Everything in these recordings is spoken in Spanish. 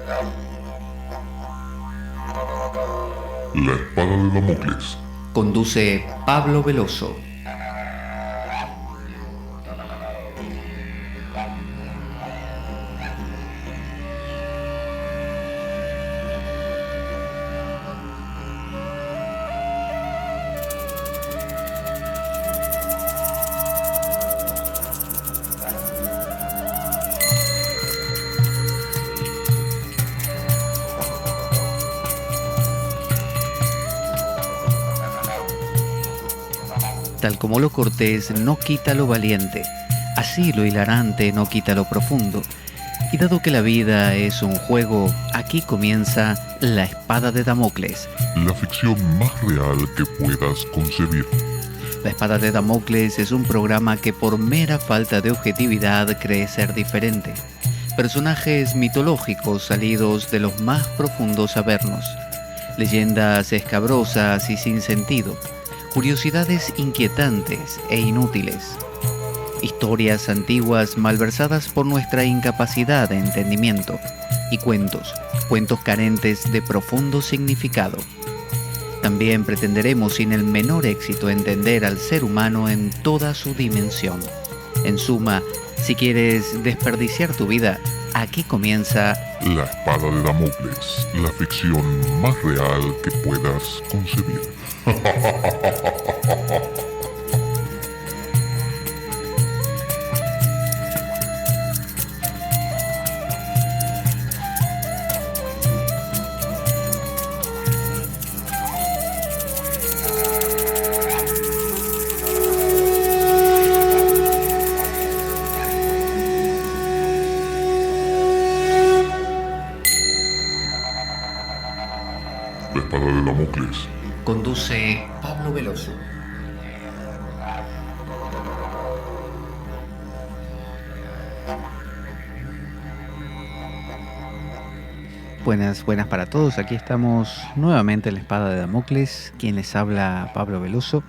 La espada de Damocles. Conduce Pablo Veloso. Tal como lo cortés no quita lo valiente, así lo hilarante no quita lo profundo. Y dado que la vida es un juego, aquí comienza La Espada de Damocles. La ficción más real que puedas concebir. La Espada de Damocles es un programa que por mera falta de objetividad cree ser diferente. Personajes mitológicos salidos de los más profundos avernos. Leyendas escabrosas y sin sentido. Curiosidades inquietantes e inútiles. Historias antiguas malversadas por nuestra incapacidad de entendimiento. Y cuentos carentes de profundo significado. También pretenderemos sin el menor éxito entender al ser humano en toda su dimensión. En suma, si quieres desperdiciar tu vida, aquí comienza La espada de Damocles, la ficción más real que puedas concebir. La espada de Damocles. Conduce Pablo Veloso. Buenas para todos. Aquí estamos nuevamente en La Espada de Damocles. Quien les habla, Pablo Veloso.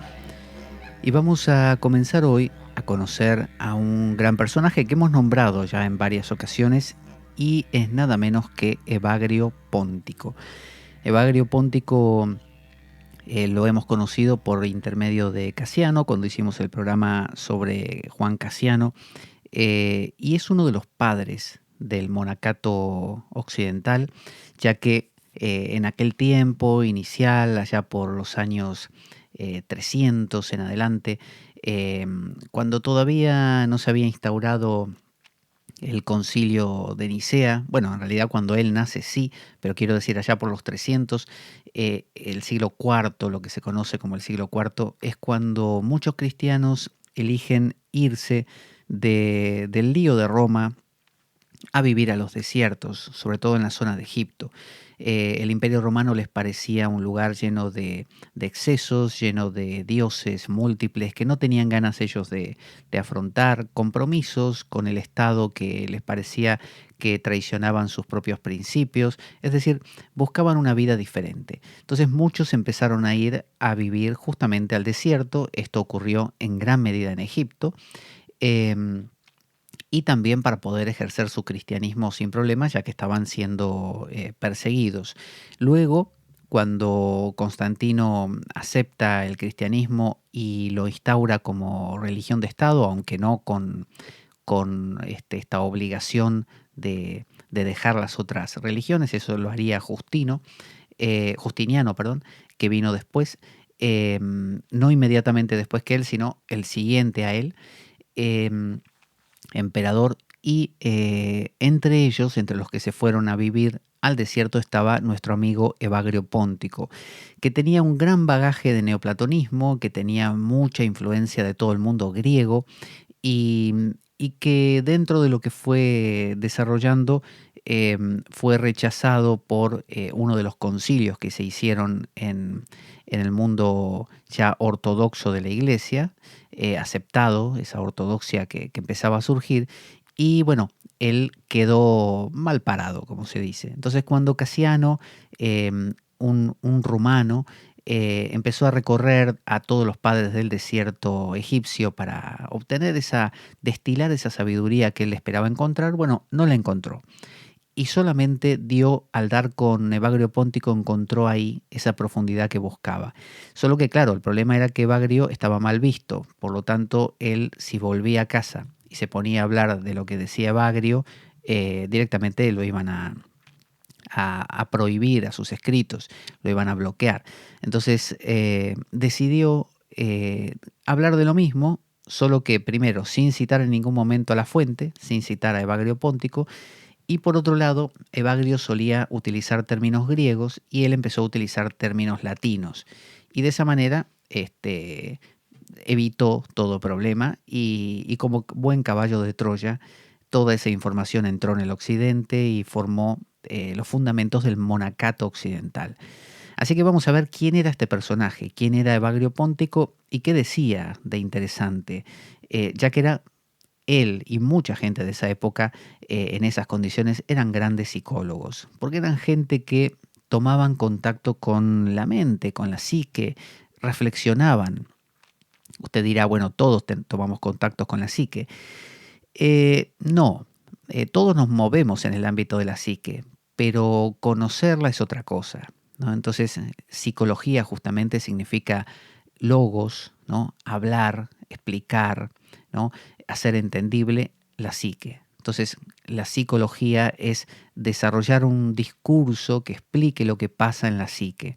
Y vamos a comenzar hoy a conocer a un gran personaje que hemos nombrado ya en varias ocasiones y es nada menos que Evagrio Póntico. Evagrio Póntico lo hemos conocido por intermedio de Casiano, cuando hicimos el programa sobre Juan Casiano, y es uno de los padres del monacato occidental, ya que en aquel tiempo inicial, allá por los años 300 en adelante, cuando todavía no se había instaurado el concilio de Nicea, bueno, en realidad cuando él nace sí, pero quiero decir allá por los 300, el siglo IV, lo que se conoce como el siglo IV, es cuando muchos cristianos eligen irse del lío de Roma a vivir a los desiertos, sobre todo en la zona de Egipto. El Imperio Romano les parecía un lugar lleno de excesos, lleno de dioses múltiples que no tenían ganas ellos de afrontar, compromisos con el Estado que les parecía que traicionaban sus propios principios, es decir, buscaban una vida diferente. Entonces muchos empezaron a ir a vivir justamente al desierto. Esto ocurrió en gran medida en Egipto. Y también para poder ejercer su cristianismo sin problemas, ya que estaban siendo perseguidos. Luego, cuando Constantino acepta el cristianismo y lo instaura como religión de Estado, aunque no con esta obligación de dejar las otras religiones, eso lo haría Justiniano, que vino después, no inmediatamente después que él, sino el siguiente a él, emperador, y entre ellos, entre los que se fueron a vivir al desierto, estaba nuestro amigo Evagrio Póntico, que tenía un gran bagaje de neoplatonismo, que tenía mucha influencia de todo el mundo griego y que dentro de lo que fue desarrollando fue rechazado por uno de los concilios que se hicieron en el mundo ya ortodoxo de la Iglesia, aceptado esa ortodoxia que empezaba a surgir, y bueno, él quedó mal parado, como se dice. Entonces cuando Casiano, un rumano, empezó a recorrer a todos los padres del desierto egipcio para obtener destilar esa sabiduría que él esperaba encontrar, bueno, no la encontró. y solamente dio, al dar con Evagrio Póntico, encontró ahí esa profundidad que buscaba. Solo que claro, el problema era que Evagrio estaba mal visto, por lo tanto él, si volvía a casa y se ponía a hablar de lo que decía Evagrio, directamente lo iban a prohibir a sus escritos, lo iban a bloquear. Entonces decidió hablar de lo mismo, solo que primero sin citar en ningún momento a la fuente, sin citar a Evagrio Póntico, y por otro lado, Evagrio solía utilizar términos griegos y él empezó a utilizar términos latinos. Y de esa manera evitó todo problema y como buen caballo de Troya, toda esa información entró en el occidente y formó los fundamentos del monacato occidental. Así que vamos a ver quién era este personaje, quién era Evagrio Póntico y qué decía de interesante, ya que era él y mucha gente de esa época en esas condiciones eran grandes psicólogos, porque eran gente que tomaban contacto con la mente, con la psique, reflexionaban. Usted dirá, bueno, todos tomamos contactos con la psique. No, todos nos movemos en el ámbito de la psique, pero conocerla es otra cosa, ¿no? Entonces, psicología justamente significa logos, ¿no? Hablar, explicar, ¿no? Hacer entendible la psique. Entonces, la psicología es desarrollar un discurso que explique lo que pasa en la psique.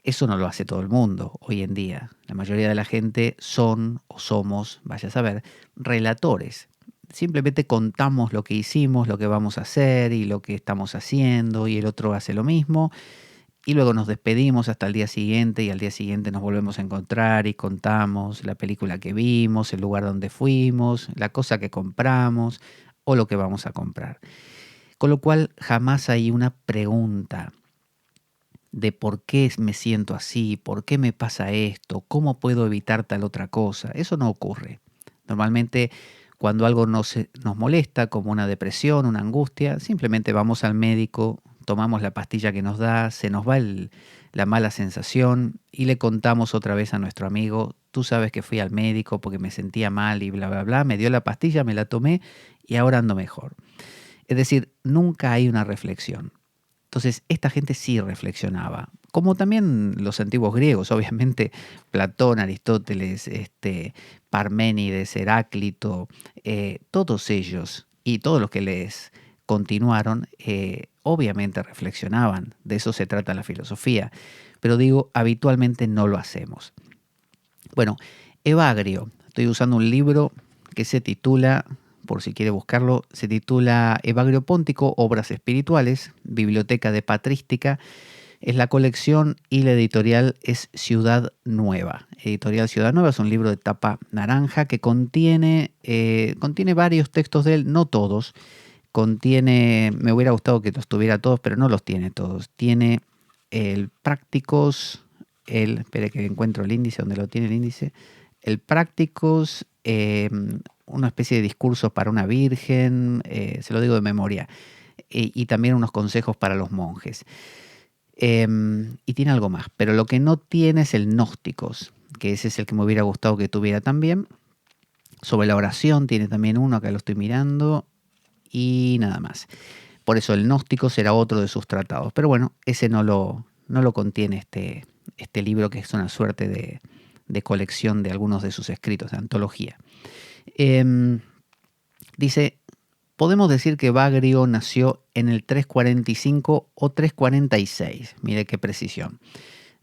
Eso no lo hace todo el mundo hoy en día. La mayoría de la gente son o somos, vaya a saber, relatores. Simplemente contamos lo que hicimos, lo que vamos a hacer y lo que estamos haciendo, y el otro hace lo mismo, y luego nos despedimos hasta el día siguiente y al día siguiente nos volvemos a encontrar y contamos la película que vimos, el lugar donde fuimos, la cosa que compramos o lo que vamos a comprar. Con lo cual jamás hay una pregunta de por qué me siento así, por qué me pasa esto, cómo puedo evitar tal otra cosa. Eso no ocurre. Normalmente cuando algo nos molesta, como una depresión, una angustia, simplemente vamos al médico, tomamos la pastilla que nos da, se nos va la mala sensación y le contamos otra vez a nuestro amigo, tú sabes que fui al médico porque me sentía mal y bla, bla, bla, me dio la pastilla, me la tomé y ahora ando mejor. Es decir, nunca hay una reflexión. Entonces, esta gente sí reflexionaba, como también los antiguos griegos, obviamente Platón, Aristóteles, Parménides, Heráclito, todos ellos y todos los que les continuaron, obviamente reflexionaban, de eso se trata la filosofía, pero digo, habitualmente no lo hacemos. Bueno, Evagrio, estoy usando un libro que se titula, por si quiere buscarlo, se titula Evagrio Póntico, Obras Espirituales, Biblioteca de Patrística. Es la colección y la editorial es Ciudad Nueva. Editorial Ciudad Nueva es un libro de tapa naranja que contiene varios textos de él, no todos. Me hubiera gustado que los tuviera todos, pero no los tiene todos. Tiene el Prácticos, espere que encuentro el índice, donde lo tiene el índice. El Prácticos, una especie de discursos para una virgen, se lo digo de memoria, y también unos consejos para los monjes. Y tiene algo más, pero lo que no tiene es el Gnósticos, que ese es el que me hubiera gustado que tuviera también. Sobre la oración tiene también uno, acá lo estoy mirando, y nada más. Por eso el Gnósticos será otro de sus tratados, pero bueno, ese no lo contiene este libro, que es una suerte de colección de algunos de sus escritos, de antología. Dice, podemos decir que Evagrio nació en el 345 o 346, mire qué precisión,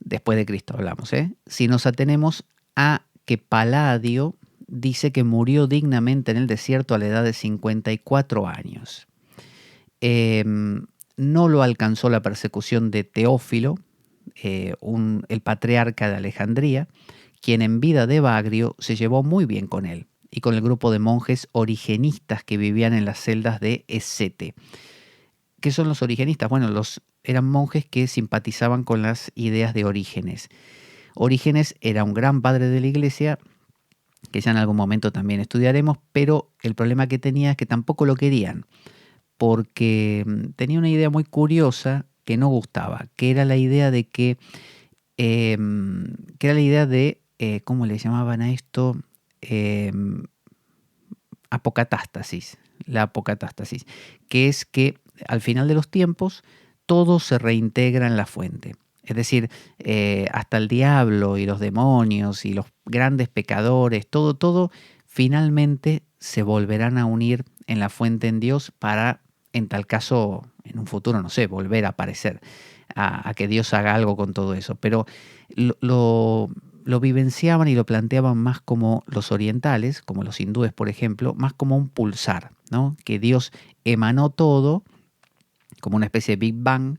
después de Cristo hablamos, si nos atenemos a que Paladio dice que murió dignamente en el desierto a la edad de 54 años. No lo alcanzó la persecución de Teófilo, el patriarca de Alejandría, quien en vida de Evagrio se llevó muy bien con él y con el grupo de monjes origenistas que vivían en las celdas de Escete. ¿Qué son los origenistas? Bueno, eran monjes que simpatizaban con las ideas de Orígenes. Orígenes era un gran padre de la iglesia, que ya en algún momento también estudiaremos, pero el problema que tenía es que tampoco lo querían, porque tenía una idea muy curiosa que no gustaba, que era la idea de ¿cómo le llamaban a esto? Apocatástasis, la apocatástasis, que es que al final de los tiempos, todo se reintegra en la fuente. Es decir, hasta el diablo y los demonios y los grandes pecadores, todo finalmente se volverán a unir en la fuente en Dios para, en tal caso, en un futuro, no sé, volver a aparecer, a que Dios haga algo con todo eso. Pero lo vivenciaban y lo planteaban más como los orientales, como los hindúes, por ejemplo, más como un pulsar, ¿no? Que Dios emanó todo, como una especie de Big Bang,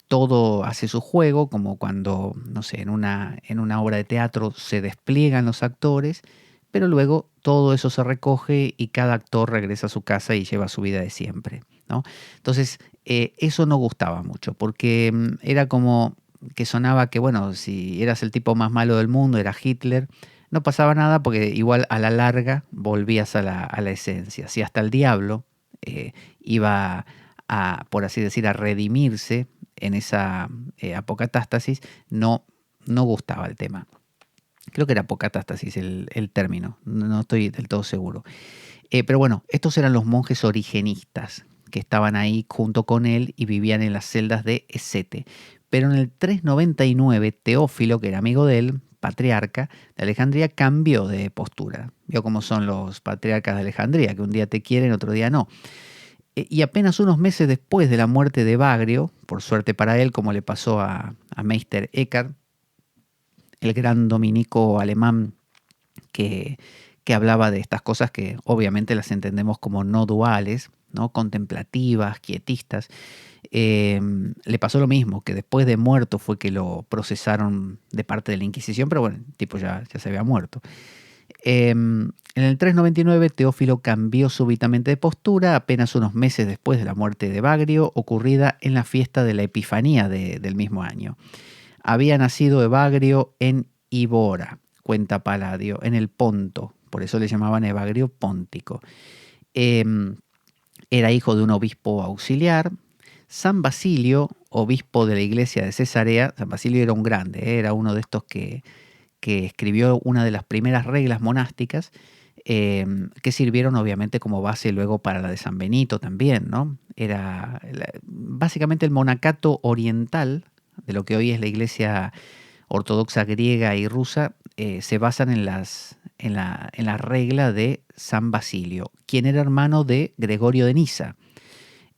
todo hace su juego, como cuando, no sé, en una obra de teatro se despliegan los actores, pero luego todo eso se recoge y cada actor regresa a su casa y lleva su vida de siempre, ¿no? Entonces, eso no gustaba mucho, porque era como que sonaba que, bueno, si eras el tipo más malo del mundo, era Hitler, no pasaba nada porque igual a la larga volvías a la esencia. Si hasta el diablo iba a, por así decir, a redimirse en esa apocatástasis, no gustaba el tema. Creo que era apocatástasis el término, no estoy del todo seguro. Pero bueno, estos eran los monjes origenistas que estaban ahí junto con él y vivían en las celdas de Esete. Pero en el 399, Teófilo, que era amigo de él, patriarca de Alejandría, cambió de postura. Vio cómo son los patriarcas de Alejandría, que un día te quieren, otro día no. Y apenas unos meses después de la muerte de Bagrio, por suerte para él, como le pasó a Meister Eckhart, el gran dominico alemán que hablaba de estas cosas que obviamente las entendemos como no duales, ¿no? Contemplativas, quietistas. Le pasó lo mismo, que después de muerto fue que lo procesaron de parte de la Inquisición, pero bueno, el tipo ya se había muerto. En el 399 Teófilo cambió súbitamente de postura apenas unos meses después de la muerte de Bagrio, ocurrida en la fiesta de la Epifanía del mismo año. Había nacido Evagrio en Ibora, cuenta Palladio, en el Ponto, por eso le llamaban Evagrio Póntico. Era hijo de un obispo auxiliar. San Basilio, obispo de la iglesia de Cesarea, San Basilio era un grande, era uno de estos que escribió una de las primeras reglas monásticas, que sirvieron obviamente como base luego para la de San Benito también, ¿no? Era básicamente el monacato oriental, de lo que hoy es la iglesia ortodoxa griega y rusa, se basan en la regla de San Basilio, quien era hermano de Gregorio de Nisa.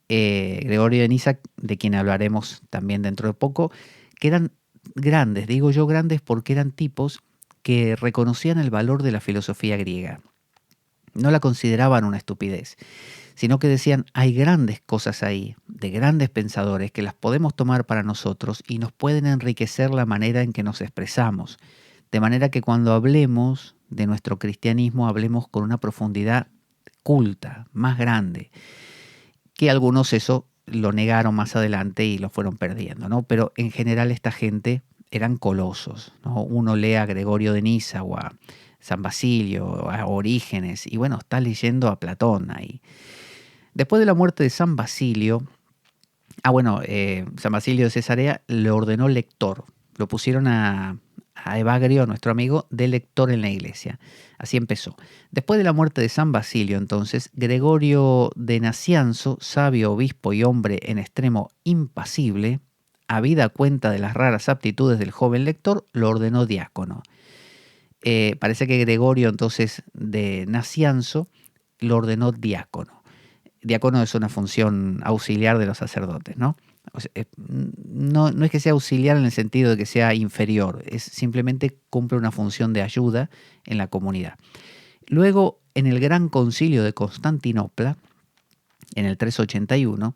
Gregorio de Nisa, de quien hablaremos también dentro de poco, que eran grandes, digo yo grandes porque eran tipos que reconocían el valor de la filosofía griega. No la consideraban una estupidez, sino que decían, hay grandes cosas ahí, de grandes pensadores, que las podemos tomar para nosotros y nos pueden enriquecer la manera en que nos expresamos. De manera que cuando hablemos de nuestro cristianismo, hablemos con una profundidad culta, más grande, que algunos eso lo negaron más adelante y lo fueron perdiendo, ¿no? Pero en general esta gente eran colosos, ¿no? Uno lee a Gregorio de Nisa o a San Basilio, a Orígenes, y bueno, está leyendo a Platón ahí. Después de la muerte de San Basilio, San Basilio de Cesarea le ordenó lector. Lo pusieron a Evagrio, nuestro amigo, de lector en la iglesia. Así empezó. Después de la muerte de San Basilio, entonces, Gregorio de Nacianzo, sabio obispo y hombre en extremo impasible, habida cuenta de las raras aptitudes del joven lector, lo ordenó diácono. Parece que Gregorio, entonces, de Nacianzo, lo ordenó diácono. Diácono es una función auxiliar de los sacerdotes, ¿no? O sea, no es que sea auxiliar en el sentido de que sea inferior, es simplemente cumple una función de ayuda en la comunidad. Luego, en el Gran Concilio de Constantinopla, en el 381,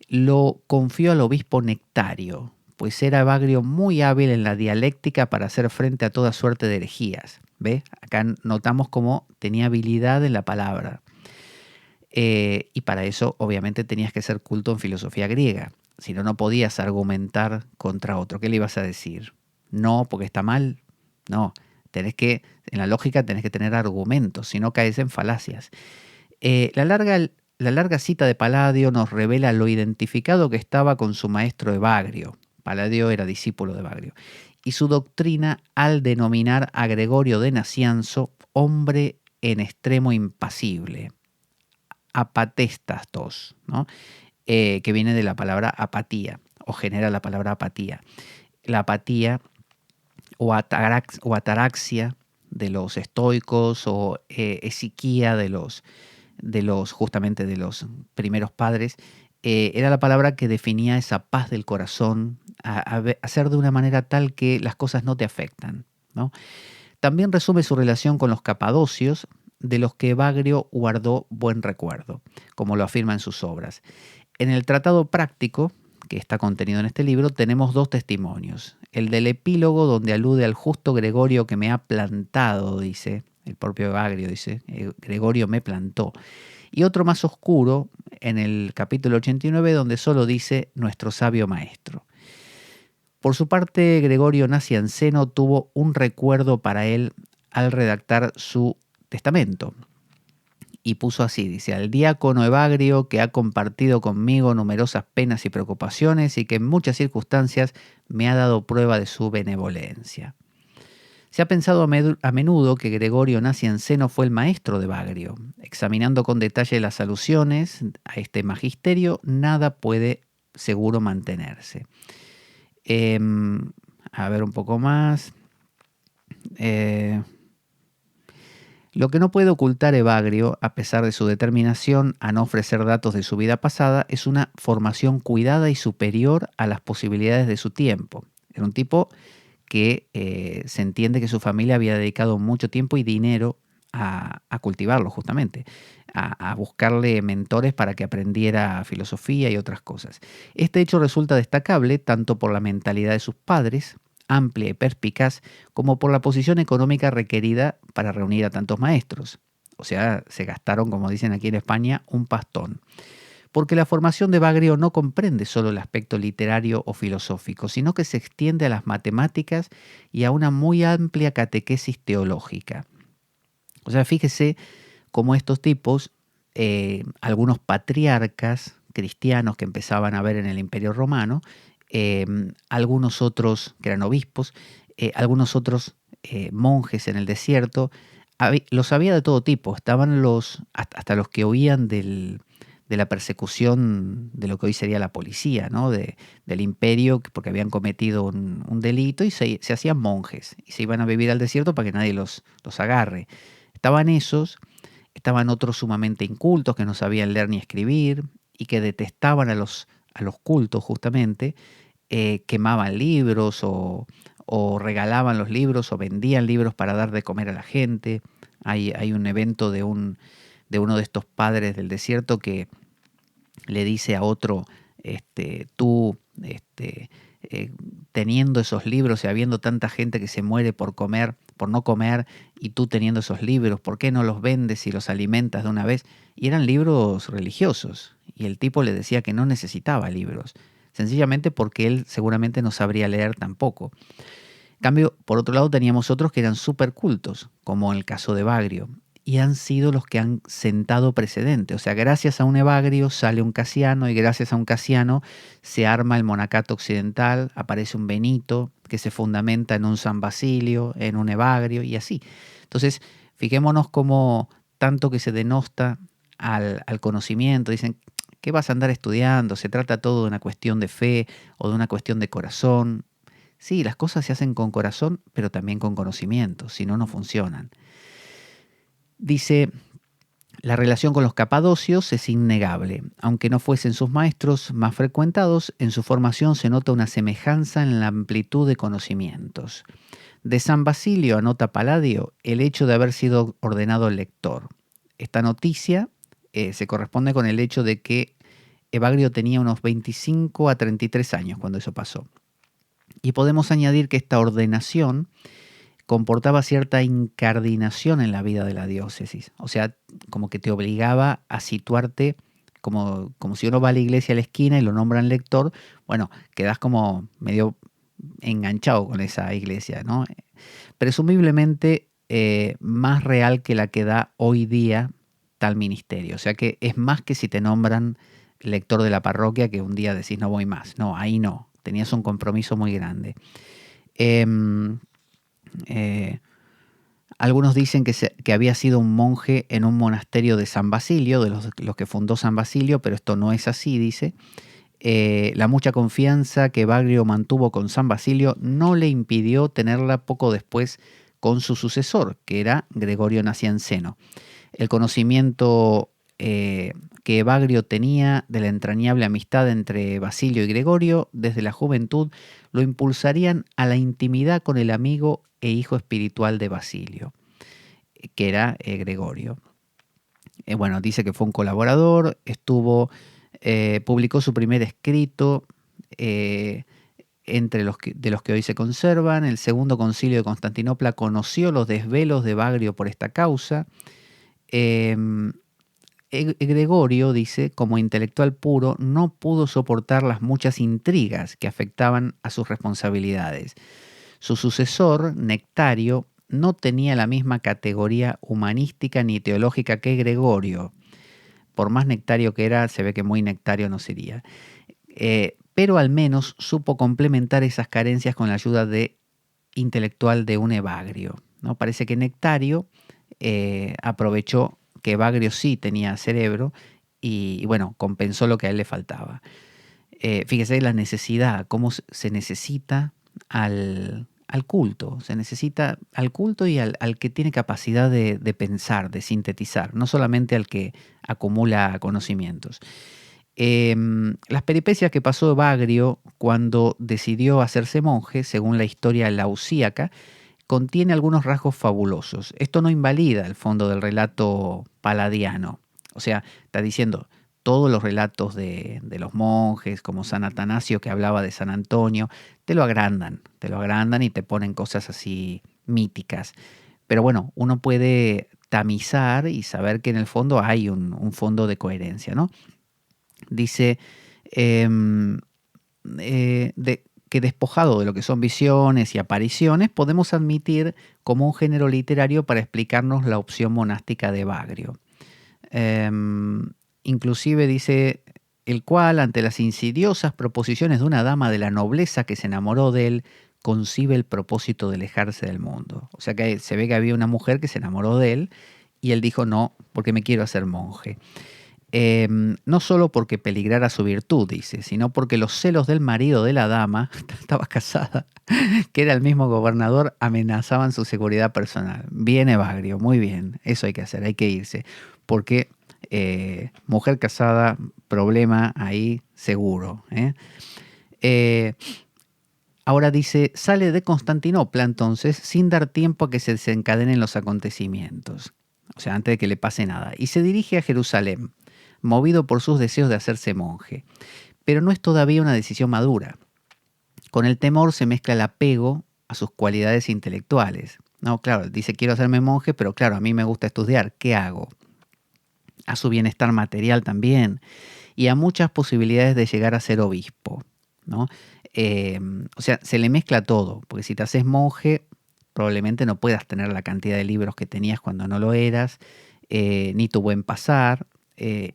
lo confió al obispo Nectario, pues era Evagrio muy hábil en la dialéctica para hacer frente a toda suerte de herejías. ¿Ve? Acá notamos cómo tenía habilidad en la palabra. Y para eso, obviamente, tenías que ser culto en filosofía griega. Si no, no podías argumentar contra otro. ¿Qué le ibas a decir? No, porque está mal. No, en la lógica tenés que tener argumentos, si no caes en falacias. La larga cita de Palladio nos revela lo identificado que estaba con su maestro Evagrio. Palladio era discípulo de Evagrio. Y su doctrina al denominar a Gregorio de Nacianzo hombre en extremo impasible. Apatéstatos, ¿no? que viene de la palabra apatía, o genera la palabra apatía. La apatía o ataraxia de los estoicos, o esiquía justamente de los primeros padres, era la palabra que definía esa paz del corazón, hacer de una manera tal que las cosas no te afectan, ¿no? También resume su relación con los capadocios, de los que Evagrio guardó buen recuerdo, como lo afirma en sus obras. En el Tratado Práctico, que está contenido en este libro, tenemos dos testimonios. El del epílogo, donde alude al justo Gregorio que me ha plantado, dice, el propio Evagrio dice, Gregorio me plantó. Y otro más oscuro, en el capítulo 89, donde solo dice nuestro sabio maestro. Por su parte, Gregorio Nacianceno tuvo un recuerdo para él al redactar su testamento. Y puso así, dice: al diácono Evagrio, que ha compartido conmigo numerosas penas y preocupaciones y que en muchas circunstancias me ha dado prueba de su benevolencia. Se ha pensado a menudo que Gregorio Nacianceno fue el maestro de Evagrio. Examinando con detalle las alusiones a este magisterio, nada puede seguro mantenerse. A ver un poco más. Lo que no puede ocultar Evagrio, a pesar de su determinación a no ofrecer datos de su vida pasada, es una formación cuidada y superior a las posibilidades de su tiempo. Era un tipo que se entiende que su familia había dedicado mucho tiempo y dinero a cultivarlo, justamente, a buscarle mentores para que aprendiera filosofía y otras cosas. Este hecho resulta destacable tanto por la mentalidad de sus padres, amplia y perspicaz, como por la posición económica requerida para reunir a tantos maestros. O sea, se gastaron, como dicen aquí en España, un pastón. Porque la formación de Evagrio no comprende solo el aspecto literario o filosófico, sino que se extiende a las matemáticas y a una muy amplia catequesis teológica. O sea, fíjese cómo estos tipos, algunos patriarcas cristianos que empezaban a ver en el Imperio Romano, algunos otros que eran obispos, algunos otros monjes en el desierto, los había de todo tipo. Estaban hasta los que huían de la persecución de lo que hoy sería la policía, ¿no? Del imperio, porque habían cometido un delito y se hacían monjes y se iban a vivir al desierto para que nadie los agarre. Estaban esos, estaban otros sumamente incultos que no sabían leer ni escribir y que detestaban a los cultos justamente, quemaban libros o regalaban los libros o vendían libros para dar de comer a la gente. Hay un evento de uno de estos padres del desierto que le dice a otro, tú, teniendo esos libros y habiendo tanta gente que se muere por no comer, y tú teniendo esos libros, ¿por qué no los vendes y los alimentas de una vez? Y eran libros religiosos, y el tipo le decía que no necesitaba libros, sencillamente porque él seguramente no sabría leer tampoco. En cambio, por otro lado, teníamos otros que eran súper cultos, como el caso de Evagrio, y han sido los que han sentado precedente. O sea, gracias a un Evagrio sale un Casiano, y gracias a un Casiano se arma el monacato occidental, aparece un Benito que se fundamenta en un San Basilio, en un Evagrio y así. Entonces, fijémonos cómo tanto que se denosta al conocimiento. Dicen, ¿qué vas a andar estudiando? Se trata todo de una cuestión de fe o de una cuestión de corazón. Sí, las cosas se hacen con corazón, pero también con conocimiento, si no, no funcionan. Dice, la relación con los capadocios es innegable. Aunque no fuesen sus maestros más frecuentados, en su formación se nota una semejanza en la amplitud de conocimientos. De San Basilio, anota Palladio, el hecho de haber sido ordenado lector. Esta noticia se corresponde con el hecho de que Evagrio tenía unos 25 a 33 años cuando eso pasó. Y podemos añadir que esta ordenación comportaba cierta incardinación en la vida de la diócesis. O sea, como que te obligaba a situarte como si uno va a la iglesia a la esquina y lo nombran lector, bueno, quedas como medio enganchado con esa iglesia, ¿no? Presumiblemente más real que la que da hoy día tal ministerio. O sea que es más que si te nombran lector de la parroquia que un día decís no voy más. No, ahí no. Tenías un compromiso muy grande. Algunos dicen que había sido un monje en un monasterio de San Basilio, de los que fundó San Basilio, pero esto no es así, dice. La mucha confianza que Bagrio mantuvo con San Basilio no le impidió tenerla poco después con su sucesor, que era Gregorio Nacianceno. El conocimiento que Bagrio tenía de la entrañable amistad entre Basilio y Gregorio desde la juventud lo impulsarían a la intimidad con el amigo e hijo espiritual de Basilio, que era Gregorio. Bueno, dice que fue un colaborador, publicó su primer escrito de los que hoy se conservan. El segundo concilio de Constantinopla conoció los desvelos de Bagrio por esta causa. Gregorio, dice, como intelectual puro, no pudo soportar las muchas intrigas que afectaban a sus responsabilidades. Su sucesor, Nectario, no tenía la misma categoría humanística ni teológica que Gregorio. Por más nectario que era, se ve que muy nectario no sería. Pero al menos supo complementar esas carencias con la ayuda intelectual de un Evagrio, ¿no? Parece que Nectario aprovechó que Evagrio sí tenía cerebro y bueno, compensó lo que a él le faltaba. Fíjese la necesidad, cómo se necesita al culto, se necesita al culto y al que tiene capacidad de pensar, de sintetizar, no solamente al que acumula conocimientos. Las peripecias que pasó Evagrio cuando decidió hacerse monje, según la historia lausíaca, contiene algunos rasgos fabulosos. Esto no invalida el fondo del relato paladiano. O sea, está diciendo, todos los relatos de los monjes, como San Atanasio que hablaba de San Antonio, te lo agrandan y te ponen cosas así míticas. Pero bueno, uno puede tamizar y saber que en el fondo hay un fondo de coherencia, ¿no? Dice que despojado de lo que son visiones y apariciones, podemos admitir como un género literario para explicarnos la opción monástica de Bagrio. Inclusive dice, el cual, ante las insidiosas proposiciones de una dama de la nobleza que se enamoró de él, concibe el propósito de alejarse del mundo. O sea que se ve que había una mujer que se enamoró de él y él dijo, no, porque me quiero hacer monje. No solo porque peligrara su virtud, dice, sino porque los celos del marido de la dama, estaba casada, que era el mismo gobernador, amenazaban su seguridad personal. Bien Evagrio, muy bien, eso hay que hacer, hay que irse, porque mujer casada, problema ahí seguro. Ahora dice, sale de Constantinopla entonces sin dar tiempo a que se desencadenen los acontecimientos, o sea, antes de que le pase nada, y se dirige a Jerusalén, movido por sus deseos de hacerse monje. Pero no es todavía una decisión madura. Con el temor se mezcla el apego a sus cualidades intelectuales. No, claro, dice quiero hacerme monje, pero claro, a mí me gusta estudiar, ¿qué hago? A su bienestar material también y a muchas posibilidades de llegar a ser obispo, ¿no? O sea, se le mezcla todo, porque si te haces monje, probablemente no puedas tener la cantidad de libros que tenías cuando no lo eras, ni tu buen pasar,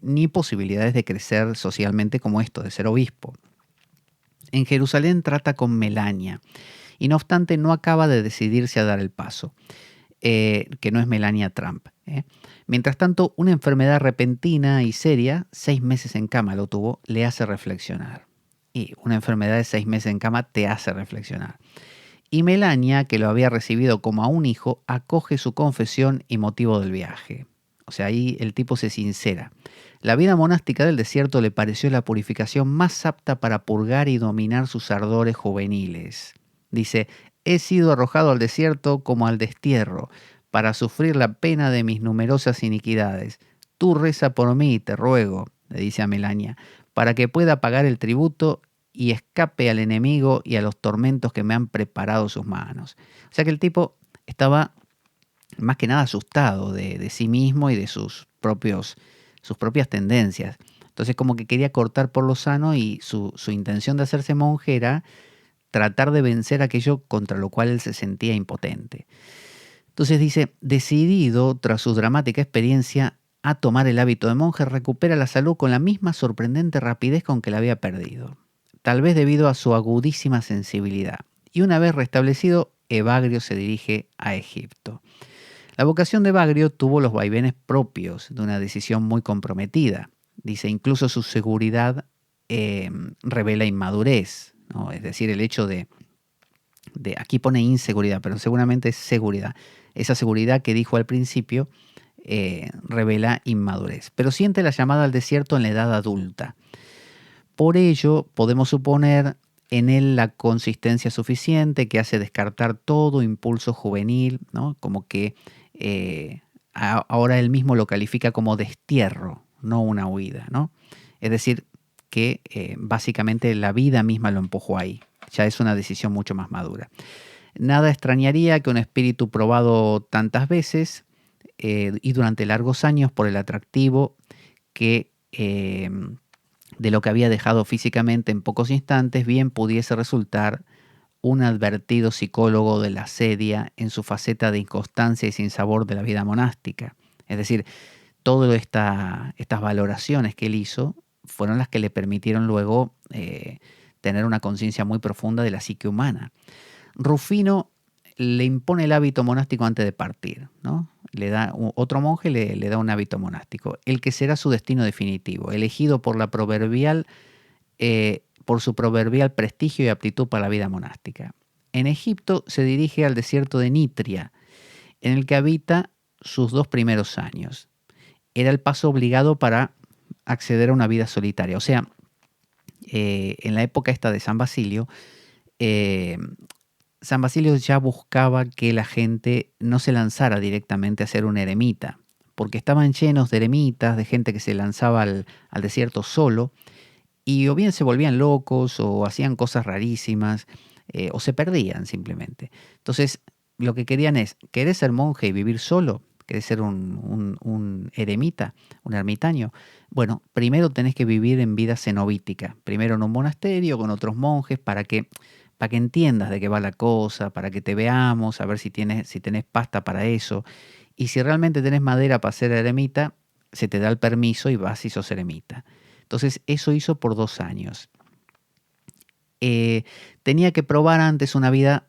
ni posibilidades de crecer socialmente como esto, de ser obispo. En Jerusalén trata con Melania y no obstante no acaba de decidirse a dar el paso, que no es Melania Trump. Mientras tanto, una enfermedad repentina y seria, 6 meses en cama lo tuvo, le hace reflexionar. Y una enfermedad de 6 meses en cama te hace reflexionar. Y Melania, que lo había recibido como a un hijo, acoge su confesión y motivo del viaje. O sea, ahí el tipo se sincera. La vida monástica del desierto le pareció la purificación más apta para purgar y dominar sus ardores juveniles. Dice, he sido arrojado al desierto como al destierro, para sufrir la pena de mis numerosas iniquidades. Tú reza por mí, te ruego, le dice a Melania, para que pueda pagar el tributo y escape al enemigo y a los tormentos que me han preparado sus manos. O sea que el tipo estaba más que nada asustado de sí mismo y de sus propias tendencias. Entonces como que quería cortar por lo sano y su intención de hacerse monje era tratar de vencer aquello contra lo cual él se sentía impotente. Entonces dice, decidido tras su dramática experiencia a tomar el hábito de monje, recupera la salud con la misma sorprendente rapidez con que la había perdido, tal vez debido a su agudísima sensibilidad. Y una vez restablecido, Evagrio se dirige a Egipto. La vocación de Bagrio tuvo los vaivenes propios de una decisión muy comprometida. Dice, incluso su seguridad revela inmadurez, ¿no? Es decir, el hecho aquí pone inseguridad, pero seguramente es seguridad. Esa seguridad que dijo al principio revela inmadurez. Pero siente la llamada al desierto en la edad adulta. Por ello, podemos suponer en él la consistencia suficiente que hace descartar todo impulso juvenil, ¿no? Como que ahora él mismo lo califica como destierro, no una huida, ¿no? Es decir, que básicamente la vida misma lo empujó ahí. Ya es una decisión mucho más madura. Nada extrañaría que un espíritu probado tantas veces y durante largos años por el atractivo que de lo que había dejado físicamente en pocos instantes, bien pudiese resultar un advertido psicólogo de la asedia en su faceta de inconstancia y sinsabor de la vida monástica. Es decir, todas estas valoraciones que él hizo fueron las que le permitieron luego tener una conciencia muy profunda de la psique humana. Rufino le impone el hábito monástico antes de partir, ¿no? Otro monje le da un hábito monástico, el que será su destino definitivo, elegido por su proverbial prestigio y aptitud para la vida monástica. En Egipto se dirige al desierto de Nitria, en el que habita sus 2 primeros años. Era el paso obligado para acceder a una vida solitaria. O sea, en la época esta de San Basilio, San Basilio ya buscaba que la gente no se lanzara directamente a ser un eremita, porque estaban llenos de eremitas, de gente que se lanzaba al desierto solo, y o bien se volvían locos, o hacían cosas rarísimas, o se perdían simplemente. Entonces, lo que querían es, ¿querés ser monje y vivir solo? ¿Querés ser un eremita, un ermitaño? Bueno, primero tenés que vivir en vida cenobítica, primero en un monasterio con otros monjes para que entiendas de qué va la cosa, para que te veamos, a ver si tenés pasta para eso. Y si realmente tenés madera para ser eremita, se te da el permiso y vas y sos eremita. Entonces eso hizo por 2 años. Tenía que probar antes una vida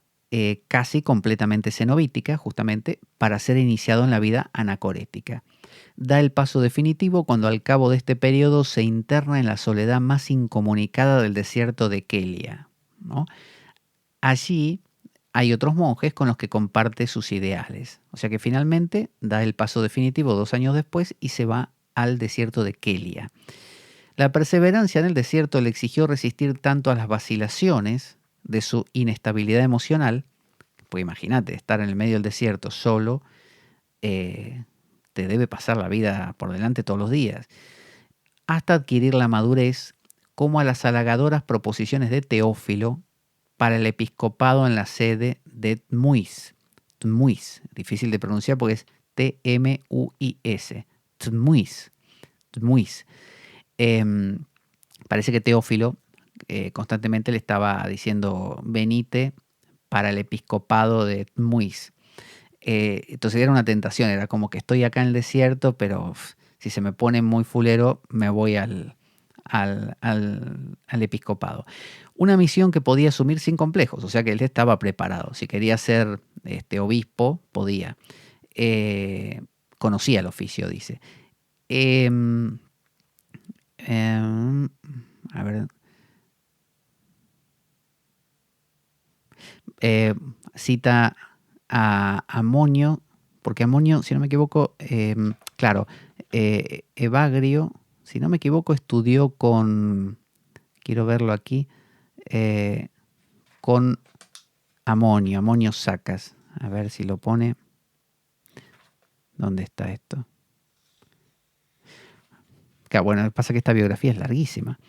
casi completamente cenobítica, justamente para ser iniciado en la vida anacorética. Da el paso definitivo cuando al cabo de este periodo se interna en la soledad más incomunicada del desierto de Kelia, ¿no? Allí hay otros monjes con los que comparte sus ideales. O sea que finalmente da el paso definitivo 2 años después y se va al desierto de Kelia. La perseverancia en el desierto le exigió resistir tanto a las vacilaciones de su inestabilidad emocional, pues imagínate, estar en el medio del desierto solo, te debe pasar la vida por delante todos los días, hasta adquirir la madurez, como a las halagadoras proposiciones de Teófilo para el episcopado en la sede de Tmuis. Tmuis, difícil de pronunciar porque es T-M-U-I-S. Tmuis. Tmuis. Parece que Teófilo constantemente le estaba diciendo venite para el episcopado de Tmuis. Entonces era una tentación, era como que estoy acá en el desierto, pero si se me pone muy fulero me voy al episcopado. Una misión que podía asumir sin complejos, o sea que él estaba preparado. Si quería ser obispo, podía. Conocía el oficio, dice. A ver. Cita a Amonio, porque Amonio, si no me equivoco, claro, Evagrio, si no me equivoco, estudió quiero verlo aquí, con Amonio Sacas. A ver si lo pone. ¿Dónde está esto? Claro, bueno, pasa que esta biografía es larguísima.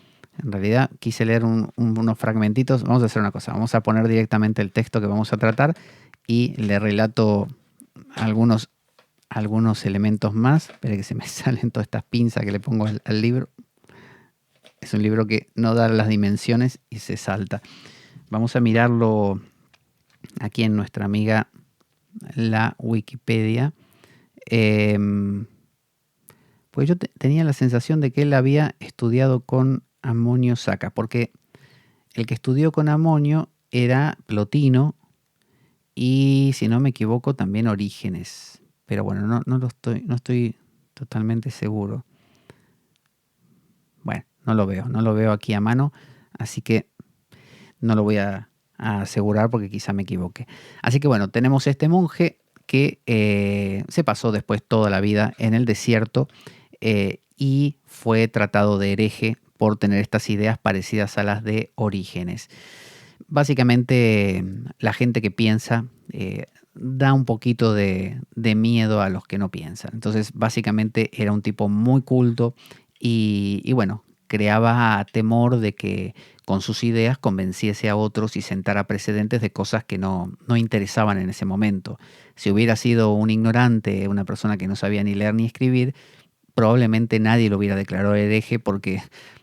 En realidad quise leer unos fragmentitos. Vamos a hacer una cosa. Vamos a poner directamente el texto que vamos a tratar y le relato algunos elementos más. Espera que se me salen todas estas pinzas que le pongo al libro. Es un libro que no da las dimensiones y se salta. Vamos a mirarlo aquí en nuestra amiga la Wikipedia. Pues yo tenía la sensación de que él había estudiado con Amonio Sacas, porque el que estudió con Amonio era Plotino y, si no me equivoco, también Orígenes. pero bueno, no estoy totalmente seguro. Bueno, no lo veo aquí a mano, así que no lo voy a asegurar porque quizá me equivoque. Así que bueno, tenemos este monje que se pasó después toda la vida en el desierto y fue tratado de hereje por tener estas ideas parecidas a las de Orígenes. Básicamente, la gente que piensa da un poquito de miedo a los que no piensan. Entonces, básicamente era un tipo muy culto y bueno, creaba temor de que con sus ideas convenciese a otros y sentara precedentes de cosas que no interesaban en ese momento. Si hubiera sido un ignorante, una persona que no sabía ni leer ni escribir, probablemente nadie lo hubiera declarado hereje porque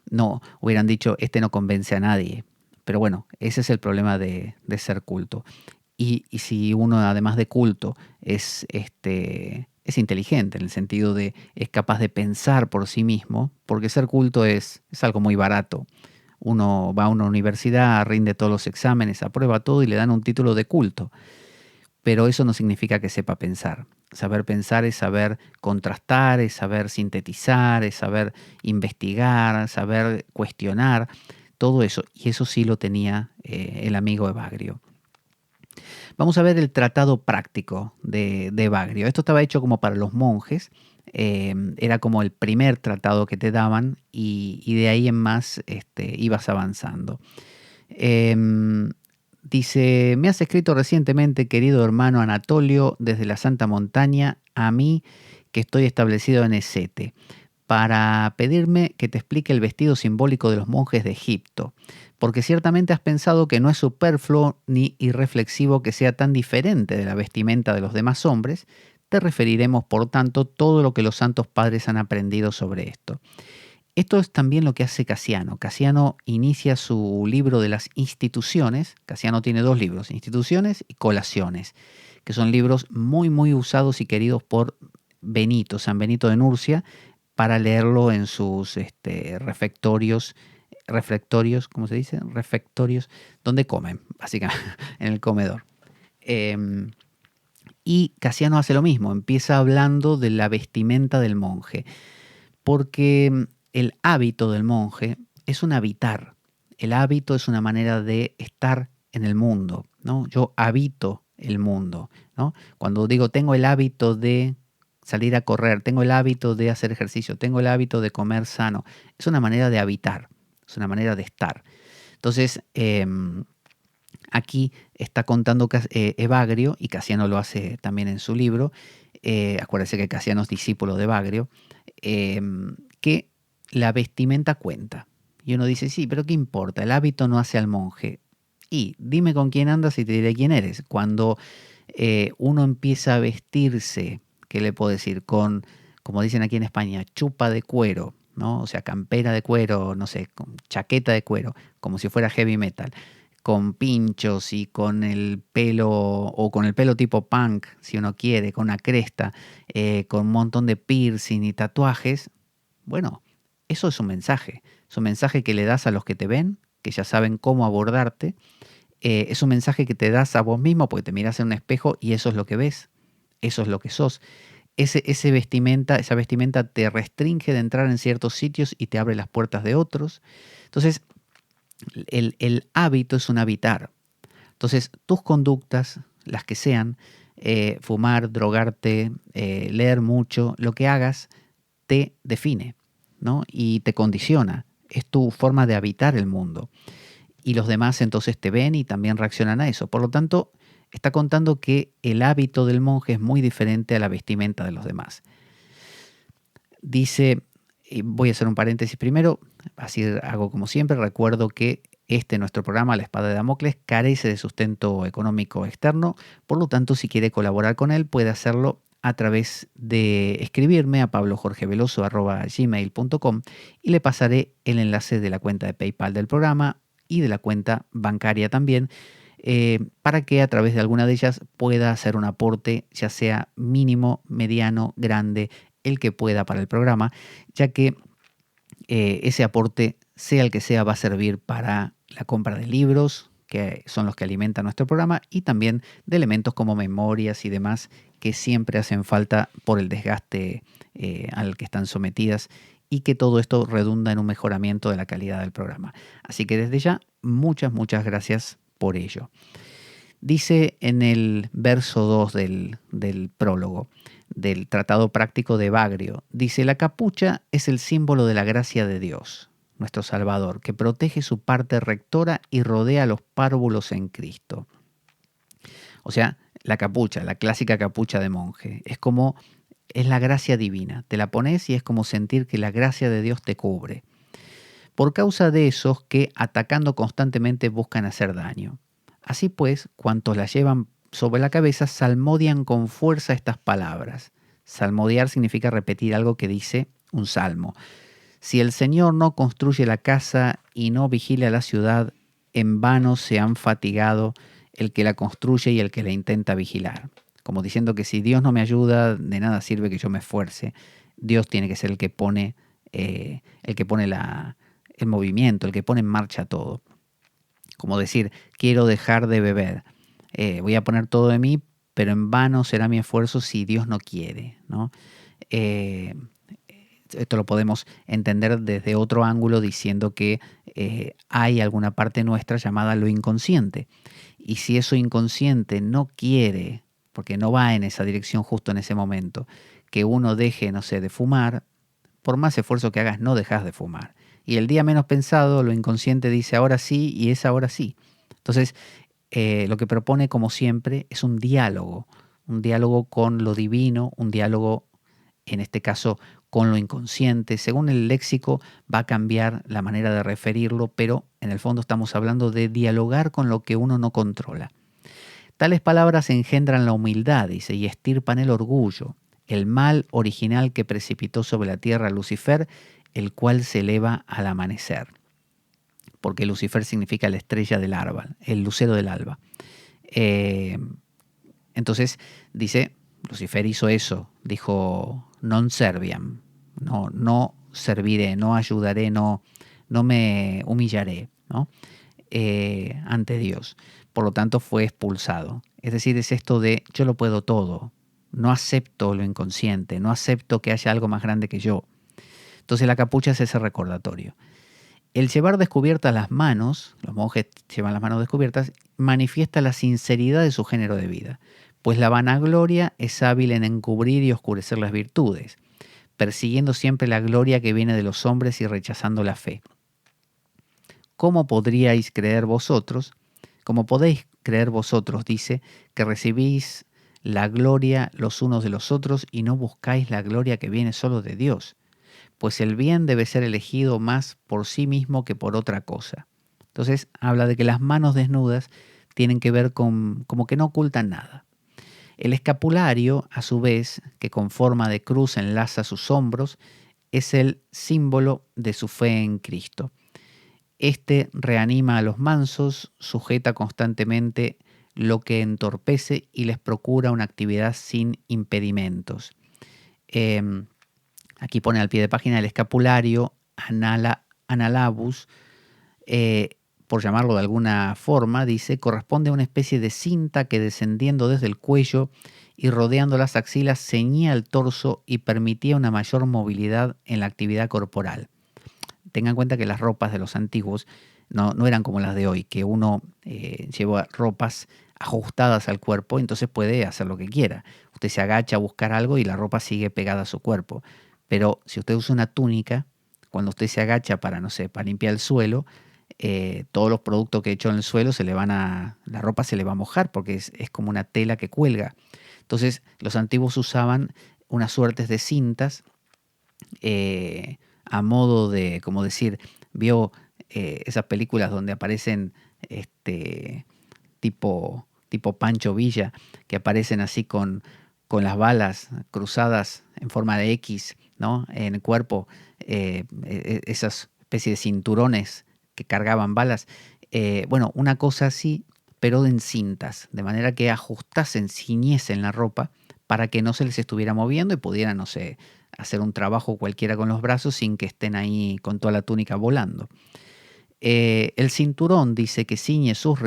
no hubieran dicho, este no convence a nadie. Pero bueno, ese es el problema de ser culto. Y si uno, además de culto, es inteligente, en el sentido de es capaz de pensar por sí mismo, porque ser culto es algo muy barato. Uno va a una universidad, rinde todos los exámenes, aprueba todo y le dan un título de culto. Pero eso no significa que sepa pensar. Saber pensar es saber contrastar, es saber sintetizar, es saber investigar, saber cuestionar, todo eso. Y eso sí lo tenía el amigo Evagrio. Vamos a ver el tratado práctico de Evagrio. Esto estaba hecho como para los monjes. Era como el primer tratado que te daban y de ahí en más ibas avanzando. Dice, me has escrito recientemente, querido hermano Anatolio, desde la Santa Montaña, a mí que estoy establecido en Esete, para pedirme que te explique el vestido simbólico de los monjes de Egipto, porque ciertamente has pensado que no es superfluo ni irreflexivo que sea tan diferente de la vestimenta de los demás hombres. Te referiremos, por tanto, todo lo que los santos padres han aprendido sobre esto. Esto es también lo que hace Casiano. Casiano inicia su libro de las instituciones. Casiano tiene dos libros, Instituciones y Colaciones, que son libros muy, muy usados y queridos por Benito, San Benito de Nurcia, para leerlo en sus refectorios, ¿cómo se dice? Refectorios, donde comen, básicamente, en el comedor. Y Casiano hace lo mismo, empieza hablando de la vestimenta del monje, porque el hábito del monje es un habitar. El hábito es una manera de estar en el mundo, ¿no? Yo habito el mundo, ¿no? Cuando digo tengo el hábito de salir a correr, tengo el hábito de hacer ejercicio, tengo el hábito de comer sano, es una manera de habitar, es una manera de estar. Entonces, aquí está contando Evagrio, y Casiano lo hace también en su libro, acuérdense que Casiano es discípulo de Evagrio, que la vestimenta cuenta. Y uno dice, sí, pero ¿qué importa? El hábito no hace al monje. Y dime con quién andas y te diré quién eres. Cuando uno empieza a vestirse, ¿qué le puedo decir? Con, como dicen aquí en España, chupa de cuero, ¿no? O sea, campera de cuero, no sé, con chaqueta de cuero, como si fuera heavy metal, con pinchos y con el pelo, o con el pelo tipo punk, si uno quiere, con una cresta, con un montón de piercing y tatuajes. Bueno, eso es un mensaje que le das a los que te ven, que ya saben cómo abordarte, es un mensaje que te das a vos mismo porque te miras en un espejo y eso es lo que ves, eso es lo que sos. Esa vestimenta te restringe de entrar en ciertos sitios y te abre las puertas de otros. Entonces, el hábito es un habitar. Entonces, tus conductas, las que sean, fumar, drogarte, leer mucho, lo que hagas, te define, ¿no? Y te condiciona. Es tu forma de habitar el mundo. Y los demás entonces te ven y también reaccionan a eso. Por lo tanto, está contando que el hábito del monje es muy diferente a la vestimenta de los demás. Dice, y voy a hacer un paréntesis primero, así hago como siempre, recuerdo que nuestro programa, La Espada de Damocles, carece de sustento económico externo, por lo tanto, si quiere colaborar con él, puede hacerlo a través de escribirme a pablojorgeveloso@gmail.com y le pasaré el enlace de la cuenta de PayPal del programa y de la cuenta bancaria también, para que a través de alguna de ellas pueda hacer un aporte, ya sea mínimo, mediano, grande, el que pueda para el programa, ya que ese aporte, sea el que sea, va a servir para la compra de libros, que son los que alimentan nuestro programa, y también de elementos como memorias y demás que siempre hacen falta por el desgaste al que están sometidas, y que todo esto redunda en un mejoramiento de la calidad del programa. Así que desde ya, muchas gracias por ello. Dice en el verso 2 del prólogo del Tratado Práctico de Bagrio, dice: la capucha es el símbolo de la gracia de Dios, nuestro Salvador, que protege su parte rectora y rodea a los párvulos en Cristo. O sea, la capucha, la clásica capucha de monje, es la gracia divina. Te la pones y es como sentir que la gracia de Dios te cubre. Por causa de esos que, atacando constantemente, buscan hacer daño. Así pues, cuantos la llevan sobre la cabeza salmodian con fuerza estas palabras. Salmodiar significa repetir algo que dice un salmo. Si el Señor no construye la casa y no vigila la ciudad, en vano se han fatigado el que la construye y el que la intenta vigilar. Como diciendo que si Dios no me ayuda, de nada sirve que yo me esfuerce. Dios tiene que ser el que pone el movimiento, el que pone en marcha todo. Como decir, quiero dejar de beber, voy a poner todo de mí, pero en vano será mi esfuerzo si Dios no quiere, ¿no? Esto lo podemos entender desde otro ángulo, diciendo que hay alguna parte nuestra llamada lo inconsciente. Y si eso inconsciente no quiere, porque no va en esa dirección justo en ese momento, que uno deje, no sé, de fumar, por más esfuerzo que hagas, no dejas de fumar. Y el día menos pensado, lo inconsciente dice ahora sí, y es ahora sí. Entonces, lo que propone, como siempre, es un diálogo con lo divino, un diálogo, en este caso, con lo inconsciente. Según el léxico va a cambiar la manera de referirlo, pero en el fondo estamos hablando de dialogar con lo que uno no controla. Tales palabras engendran la humildad, dice, y estirpan el orgullo, el mal original que precipitó sobre la tierra a Lucifer, el cual se eleva al amanecer. Porque Lucifer significa la estrella del alba, el lucero del alba. Entonces dice, Lucifer hizo eso, dijo, non serviam, no serviré, no ayudaré, no me humillaré, ¿no? Ante Dios. Por lo tanto fue expulsado. Es decir, es esto de yo lo puedo todo, no acepto lo inconsciente, no acepto que haya algo más grande que yo. Entonces la capucha es ese recordatorio. El llevar descubiertas las manos, los monjes llevan las manos descubiertas, manifiesta la sinceridad de su género de vida, pues la vanagloria es hábil en encubrir y oscurecer las virtudes, persiguiendo siempre la gloria que viene de los hombres y rechazando la fe. ¿Cómo podríais creer vosotros? Como podéis creer vosotros, dice, que recibís la gloria los unos de los otros y no buscáis la gloria que viene solo de Dios, pues el bien debe ser elegido más por sí mismo que por otra cosa. Entonces habla de que las manos desnudas tienen que ver con como que no ocultan nada. El escapulario, a su vez, que con forma de cruz enlaza sus hombros, es el símbolo de su fe en Cristo. Este reanima a los mansos, sujeta constantemente lo que entorpece y les procura una actividad sin impedimentos. Aquí pone al pie de página el escapulario analabus, por llamarlo de alguna forma, dice, corresponde a una especie de cinta que, descendiendo desde el cuello y rodeando las axilas, ceñía el torso y permitía una mayor movilidad en la actividad corporal. Tengan en cuenta que las ropas de los antiguos no eran como las de hoy, que uno lleva ropas ajustadas al cuerpo, entonces puede hacer lo que quiera. Usted se agacha a buscar algo y la ropa sigue pegada a su cuerpo. Pero si usted usa una túnica, cuando usted se agacha para, no sé, para limpiar el suelo, todos los productos que echó en el suelo la ropa se le va a mojar porque es como una tela que cuelga. Entonces los antiguos usaban unas suertes de cintas a modo de, como decir, vio esas películas donde aparecen tipo Pancho Villa, que aparecen así con las balas cruzadas en forma de X, ¿no? En el cuerpo, esas especies de cinturones que cargaban balas. Bueno, una cosa así, pero en cintas, de manera que ajustasen, ciñesen la ropa para que no se les estuviera moviendo y pudieran, no sé, hacer un trabajo cualquiera con los brazos sin que estén ahí con toda la túnica volando. El cinturón, dice, que ciñe sus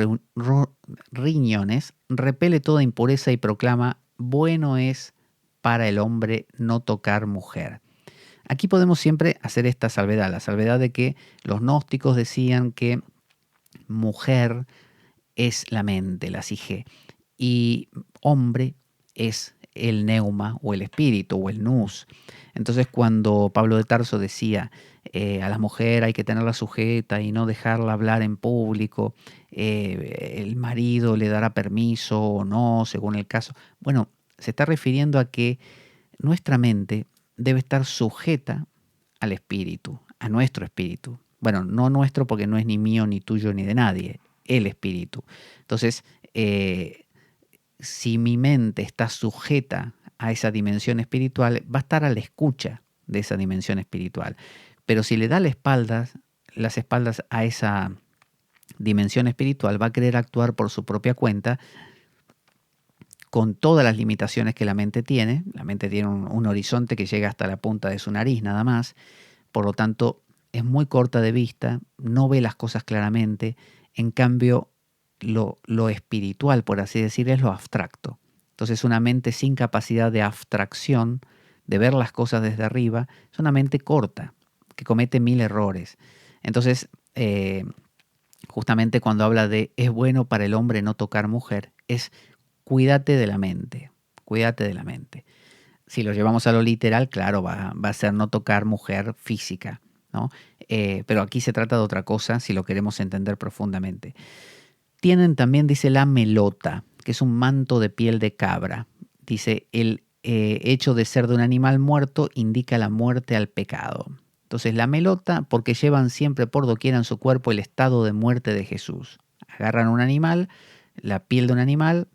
riñones, repele toda impureza y proclama bueno es para el hombre no tocar mujer. Aquí podemos siempre hacer esta salvedad, la salvedad de que los gnósticos decían que mujer es la mente, la psique, y hombre es el neuma o el espíritu o el nous. Entonces cuando Pablo de Tarso decía a la mujer hay que tenerla sujeta y no dejarla hablar en público, el marido le dará permiso o no, según el caso. Bueno, se está refiriendo a que nuestra mente debe estar sujeta al espíritu, a nuestro espíritu. Bueno, no nuestro porque no es ni mío, ni tuyo, ni de nadie, el espíritu. Entonces, si mi mente está sujeta a esa dimensión espiritual, va a estar a la escucha de esa dimensión espiritual. Pero si le da las espaldas a esa dimensión espiritual, va a querer actuar por su propia cuenta, con todas las limitaciones que la mente tiene. La mente tiene un horizonte que llega hasta la punta de su nariz nada más. Por lo tanto, es muy corta de vista, no ve las cosas claramente. En cambio, lo espiritual, por así decir, es lo abstracto. Entonces, una mente sin capacidad de abstracción, de ver las cosas desde arriba, es una mente corta, que comete 1000 errores. Entonces, justamente cuando habla de es bueno para el hombre no tocar mujer, es cuídate de la mente, cuídate de la mente. Si lo llevamos a lo literal, claro, va a ser no tocar mujer física, ¿no? Pero aquí se trata de otra cosa si lo queremos entender profundamente. Tienen también, dice, la melota, que es un manto de piel de cabra. Dice, el hecho de ser de un animal muerto indica la muerte al pecado. Entonces, la melota, porque llevan siempre por doquier en su cuerpo el estado de muerte de Jesús. Agarran un animal, la piel de un animal,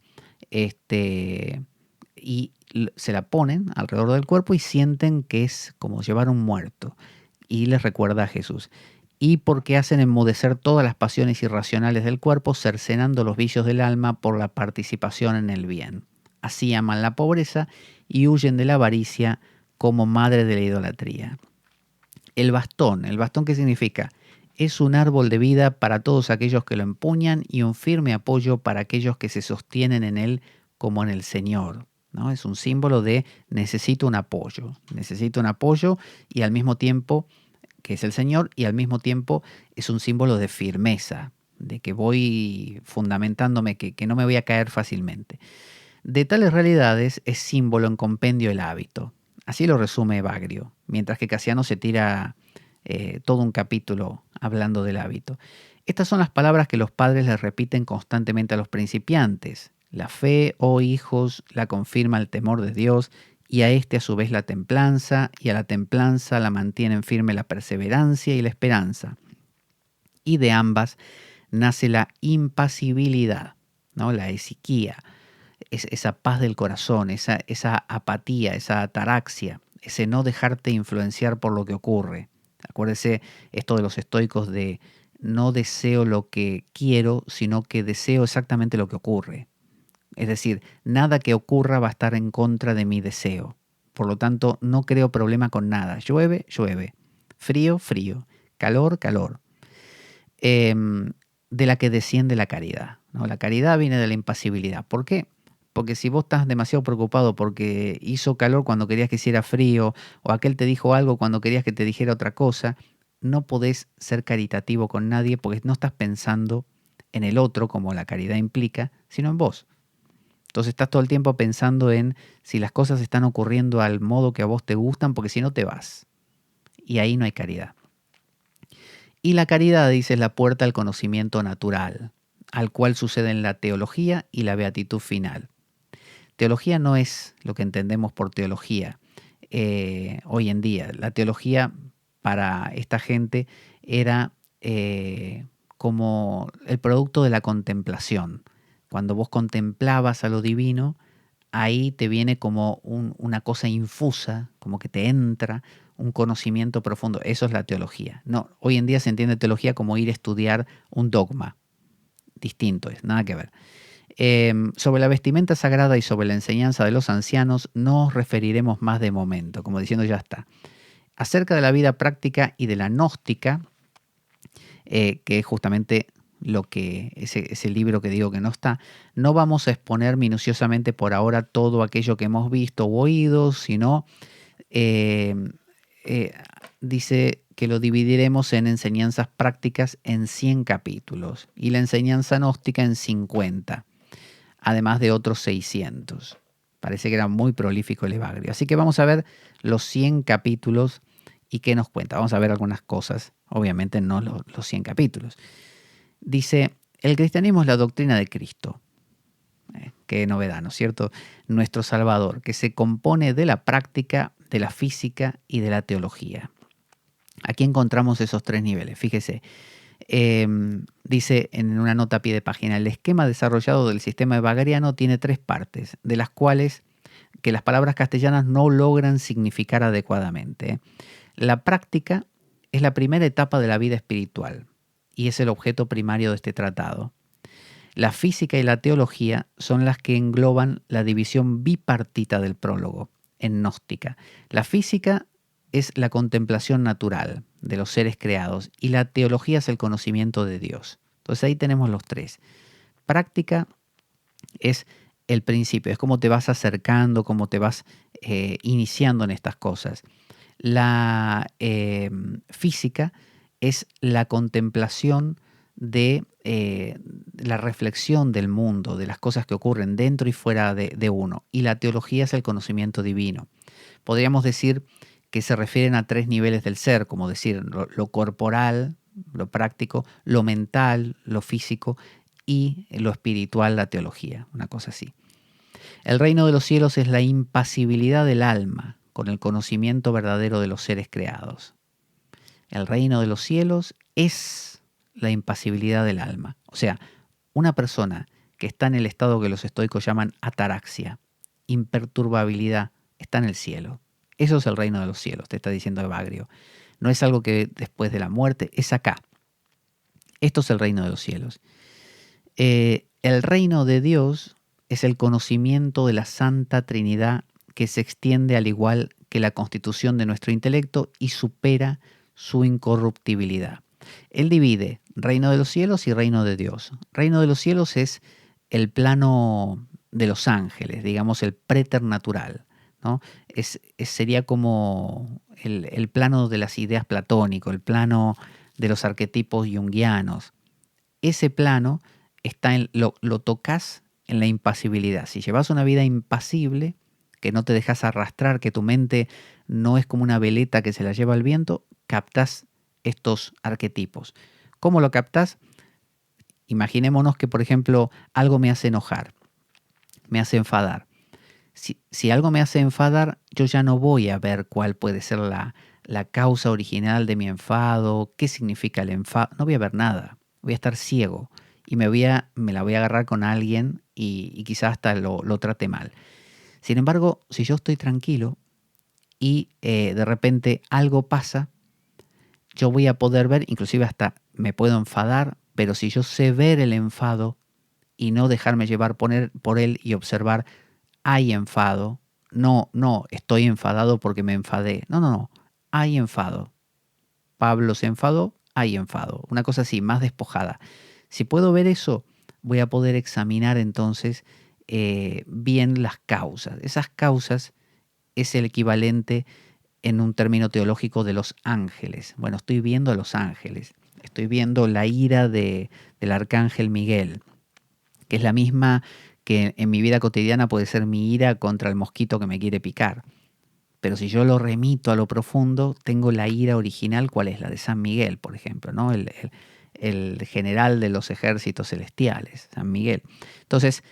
y se la ponen alrededor del cuerpo y sienten que es como llevar un muerto y les recuerda a Jesús. Y porque hacen enmudecer todas las pasiones irracionales del cuerpo, cercenando los vicios del alma por la participación en el bien. Así aman la pobreza y huyen de la avaricia como madre de la idolatría. El bastón ¿qué significa? Es un árbol de vida para todos aquellos que lo empuñan y un firme apoyo para aquellos que se sostienen en él como en el Señor, ¿no? Es un símbolo de necesito un apoyo y al mismo tiempo que es el Señor, y al mismo tiempo es un símbolo de firmeza, de que voy fundamentándome, que no me voy a caer fácilmente. De tales realidades es símbolo en compendio el hábito. Así lo resume Bagrio, mientras que Casiano se tira todo un capítulo hablando del hábito. Estas son las palabras que los padres les repiten constantemente a los principiantes. La fe, oh hijos, la confirma el temor de Dios, y a este a su vez la templanza, y a la templanza la mantienen firme la perseverancia y la esperanza. Y de ambas nace la impasibilidad, ¿no? La esiquía, esa paz del corazón, esa apatía, esa ataraxia, ese no dejarte influenciar por lo que ocurre. Acuérdese esto de los estoicos de no deseo lo que quiero, sino que deseo exactamente lo que ocurre. Es decir, nada que ocurra va a estar en contra de mi deseo. Por lo tanto, no creo problema con nada. Llueve, llueve. Frío, frío. Calor, calor. De la que desciende la caridad, ¿no? La caridad viene de la impasibilidad. ¿Por qué? Porque si vos estás demasiado preocupado porque hizo calor cuando querías que hiciera frío, o aquel te dijo algo cuando querías que te dijera otra cosa, no podés ser caritativo con nadie porque no estás pensando en el otro, como la caridad implica, sino en vos. Entonces estás todo el tiempo pensando en si las cosas están ocurriendo al modo que a vos te gustan, porque si no te vas. Y ahí no hay caridad. Y la caridad, dice, es la puerta al conocimiento natural, al cual suceden la teología y la beatitud final. Teología no es lo que entendemos por teología hoy en día. La teología para esta gente era como el producto de la contemplación. Cuando vos contemplabas a lo divino, ahí te viene como una cosa infusa, como que te entra un conocimiento profundo. Eso es la teología. No, hoy en día se entiende teología como ir a estudiar un dogma. Distinto es, nada que ver. Sobre la vestimenta sagrada y sobre la enseñanza de los ancianos nos referiremos más de momento, como diciendo ya está. Acerca de la vida práctica y de la gnóstica, que es justamente ese libro que digo que no está. No vamos a exponer minuciosamente por ahora todo aquello que hemos visto u oído, sino eh, eh, dice que lo dividiremos en enseñanzas prácticas en 100 capítulos y la enseñanza gnóstica en 50, además de otros 600. Parece que era muy prolífico el Evagrio. Así que vamos a ver los 100 capítulos y qué nos cuenta. Vamos a ver algunas cosas, obviamente no los 100 capítulos. Dice, el cristianismo es la doctrina de Cristo. Qué novedad, ¿no es cierto? Nuestro Salvador, que se compone de la práctica, de la física y de la teología. Aquí encontramos esos tres niveles. Fíjese, dice en una nota a pie de página, el esquema desarrollado del sistema evagriano tiene tres partes, de las cuales que las palabras castellanas no logran significar adecuadamente. La práctica es la primera etapa de la vida espiritual y es el objeto primario de este tratado. La física y la teología son las que engloban la división bipartita del prólogo, en gnóstica. La física es la contemplación natural de los seres creados y la teología es el conocimiento de Dios. Entonces ahí tenemos los tres. Práctica es el principio, es cómo te vas acercando, cómo te vas iniciando en estas cosas. La física es la contemplación de la reflexión del mundo, de las cosas que ocurren dentro y fuera de uno. Y la teología es el conocimiento divino. Podríamos decir que se refieren a tres niveles del ser, como decir lo corporal, lo práctico, lo mental, lo físico y lo espiritual, la teología, una cosa así. El reino de los cielos es la impasibilidad del alma con el conocimiento verdadero de los seres creados. El reino de los cielos es la impasibilidad del alma. O sea, una persona que está en el estado que los estoicos llaman ataraxia, imperturbabilidad, está en el cielo. Eso es el reino de los cielos, te está diciendo Evagrio. No es algo que después de la muerte, es acá. Esto es el reino de los cielos. El reino de Dios es el conocimiento de la Santa Trinidad que se extiende al igual que la constitución de nuestro intelecto y supera su incorruptibilidad. Él divide reino de los cielos y reino de Dios. Reino de los cielos es el plano de los ángeles, digamos el preternatural, ¿no? Sería como el plano de las ideas platónico, el plano de los arquetipos junguianos. Ese plano lo tocas en la impasibilidad. Si llevas una vida impasible, que no te dejas arrastrar, que tu mente no es como una veleta que se la lleva el viento, captas estos arquetipos. ¿Cómo lo captas? Imaginémonos que, por ejemplo, algo me hace enojar, me hace enfadar. Si algo me hace enfadar, yo ya no voy a ver cuál puede ser la causa original de mi enfado, qué significa el enfado, no voy a ver nada, voy a estar ciego y me la voy a agarrar con alguien y quizás hasta lo trate mal. Sin embargo, si yo estoy tranquilo y de repente algo pasa, yo voy a poder ver, inclusive hasta me puedo enfadar, pero si yo sé ver el enfado y no dejarme llevar por él y observar, hay enfado, no, estoy enfadado porque me enfadé, no, hay enfado. Pablo se enfadó, hay enfado, una cosa así, más despojada. Si puedo ver eso, voy a poder examinar entonces bien las causas. Esas causas es el equivalente en un término teológico de los ángeles. Bueno, estoy viendo a los ángeles, estoy viendo la ira del arcángel Miguel, que es la misma que en mi vida cotidiana puede ser mi ira contra el mosquito que me quiere picar. Pero si yo lo remito a lo profundo, tengo la ira original, ¿cuál es? La de San Miguel, por ejemplo, ¿no? El general de los ejércitos celestiales, San Miguel. Entonces,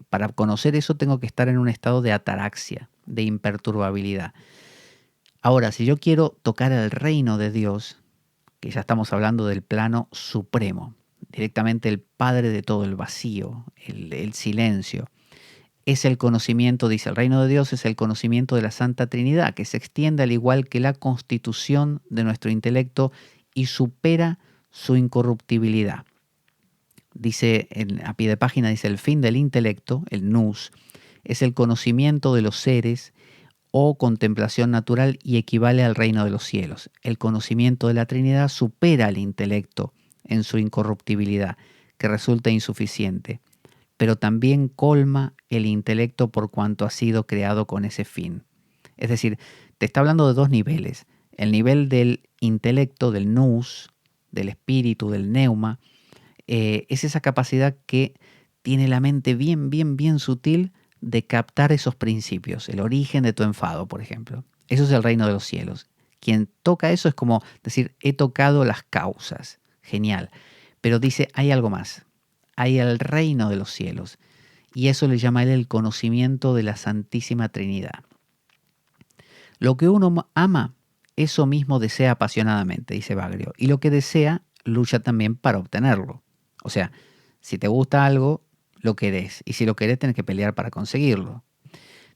para conocer eso tengo que estar en un estado de ataraxia, de imperturbabilidad. Ahora, si yo quiero tocar el reino de Dios, que ya estamos hablando del plano supremo, directamente el Padre de todo, el vacío, el silencio, es el conocimiento, dice, el reino de Dios es el conocimiento de la Santa Trinidad, que se extiende al igual que la constitución de nuestro intelecto y supera su incorruptibilidad. Dice, a pie de página, dice, el fin del intelecto, el nous, es el conocimiento de los seres o contemplación natural y equivale al reino de los cielos. El conocimiento de la Trinidad supera al intelecto en su incorruptibilidad, que resulta insuficiente, pero también colma el intelecto por cuanto ha sido creado con ese fin. Es decir, te está hablando de dos niveles. El nivel del intelecto, del nous, del espíritu, del neuma, es esa capacidad que tiene la mente bien, bien, bien sutil de captar esos principios, el origen de tu enfado, por ejemplo. Eso es el reino de los cielos. Quien toca eso es como decir, he tocado las causas. Genial. Pero dice, hay algo más. Hay el reino de los cielos. Y eso le llama a él el conocimiento de la Santísima Trinidad. Lo que uno ama, eso mismo desea apasionadamente, dice Bagrio. Y lo que desea, lucha también para obtenerlo. O sea, si te gusta algo, lo querés. Y si lo querés, tenés que pelear para conseguirlo.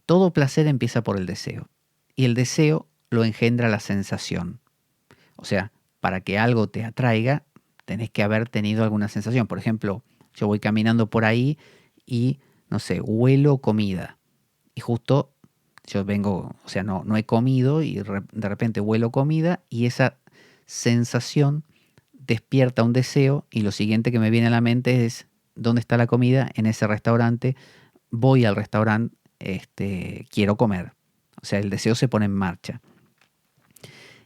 Todo placer empieza por el deseo. Y el deseo lo engendra la sensación. O sea, para que algo te atraiga, tenés que haber tenido alguna sensación. Por ejemplo, yo voy caminando por ahí y, no sé, huelo comida. Y justo yo vengo, o sea, no he comido y de repente huelo comida y esa sensación despierta un deseo y lo siguiente que me viene a la mente es, ¿dónde está la comida? En ese restaurante. Voy al restaurante, quiero comer. O sea, el deseo se pone en marcha.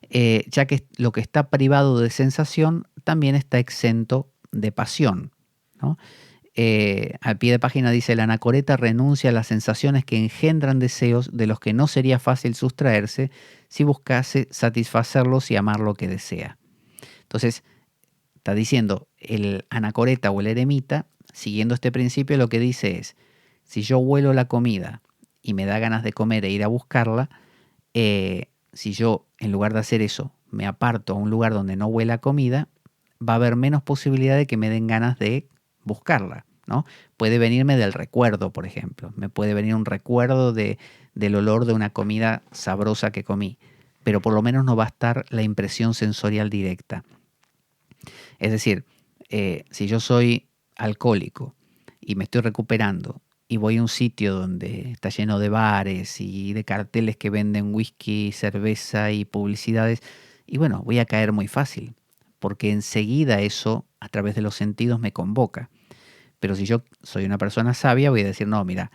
Ya que lo que está privado de sensación también está exento de pasión, ¿no? Al pie de página dice, el anacoreta renuncia a las sensaciones que engendran deseos de los que no sería fácil sustraerse si buscase satisfacerlos y amar lo que desea. Entonces, está diciendo, el anacoreta o el eremita, siguiendo este principio, lo que dice es, si yo huelo la comida y me da ganas de comer e ir a buscarla, si yo, en lugar de hacer eso, me aparto a un lugar donde no huela comida, va a haber menos posibilidad de que me den ganas de buscarla, ¿no? Puede venirme del recuerdo, por ejemplo. Me puede venir un recuerdo del olor de una comida sabrosa que comí, pero por lo menos no va a estar la impresión sensorial directa. Es decir, si yo soy alcohólico y me estoy recuperando y voy a un sitio donde está lleno de bares y de carteles que venden whisky, cerveza y publicidades, y bueno, voy a caer muy fácil, porque enseguida eso a través de los sentidos me convoca. Pero si yo soy una persona sabia, voy a decir, no, mira,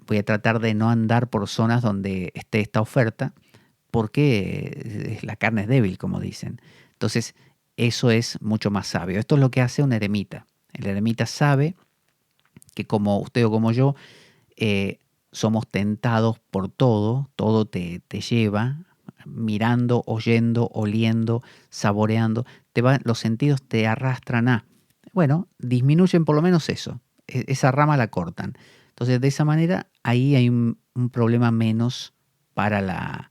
voy a tratar de no andar por zonas donde esté esta oferta, porque la carne es débil, como dicen. Entonces, eso es mucho más sabio. Esto es lo que hace un eremita. El eremita sabe que como usted o como yo, somos tentados por todo, todo te lleva, mirando, oyendo, oliendo, saboreando, los sentidos te arrastran a. Bueno, disminuyen por lo menos eso, esa rama la cortan. Entonces, de esa manera, ahí hay un problema menos para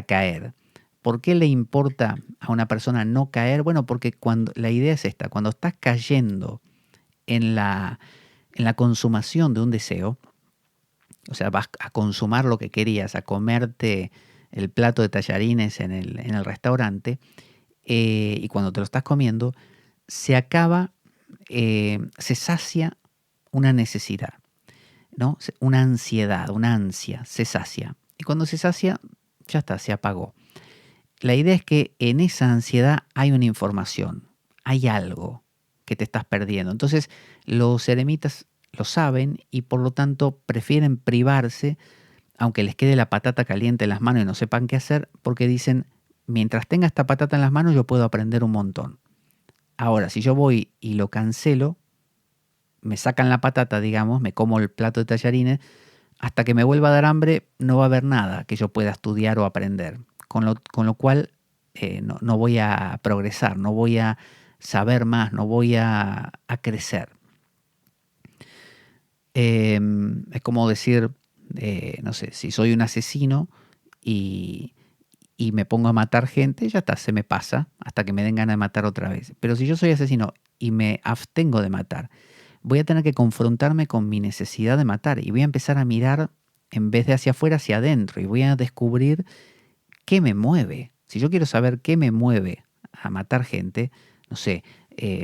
caer. ¿Por qué le importa a una persona no caer? Bueno, porque la idea es esta, cuando estás cayendo en la consumación de un deseo, o sea, vas a consumar lo que querías, a comerte el plato de tallarines en el restaurante, y cuando te lo estás comiendo, se acaba, se sacia una necesidad, ¿no? Una ansiedad, una ansia, se sacia. Y cuando se sacia, ya está, se apagó. La idea es que en esa ansiedad hay una información, hay algo que te estás perdiendo. Entonces, los eremitas lo saben y por lo tanto prefieren privarse, aunque les quede la patata caliente en las manos y no sepan qué hacer, porque dicen, mientras tenga esta patata en las manos yo puedo aprender un montón. Ahora, si yo voy y lo cancelo, me sacan la patata, digamos, me como el plato de tallarines, hasta que me vuelva a dar hambre no va a haber nada que yo pueda estudiar o aprender. Con lo cual no voy a progresar, no voy a saber más, no voy a crecer. Es como decir, no sé, si soy un asesino y me pongo a matar gente, ya está, se me pasa hasta que me den ganas de matar otra vez. Pero si yo soy asesino y me abstengo de matar, voy a tener que confrontarme con mi necesidad de matar y voy a empezar a mirar en vez de hacia afuera, hacia adentro y voy a descubrir qué me mueve. Si yo quiero saber qué me mueve a matar gente, no sé,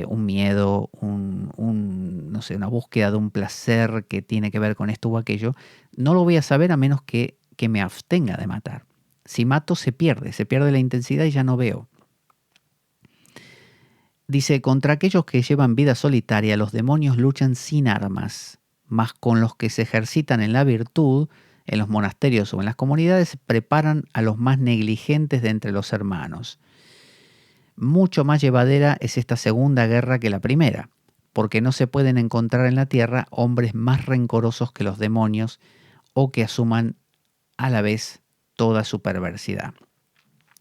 un miedo, no sé, una búsqueda de un placer que tiene que ver con esto o aquello, no lo voy a saber a menos que me abstenga de matar. Si mato se pierde la intensidad y ya no veo. Dice, contra aquellos que llevan vida solitaria, los demonios luchan sin armas, mas con los que se ejercitan en la virtud, en los monasterios o en las comunidades, preparan a los más negligentes de entre los hermanos. Mucho más llevadera es esta segunda guerra que la primera, porque no se pueden encontrar en la tierra hombres más rencorosos que los demonios o que asuman a la vez toda su perversidad.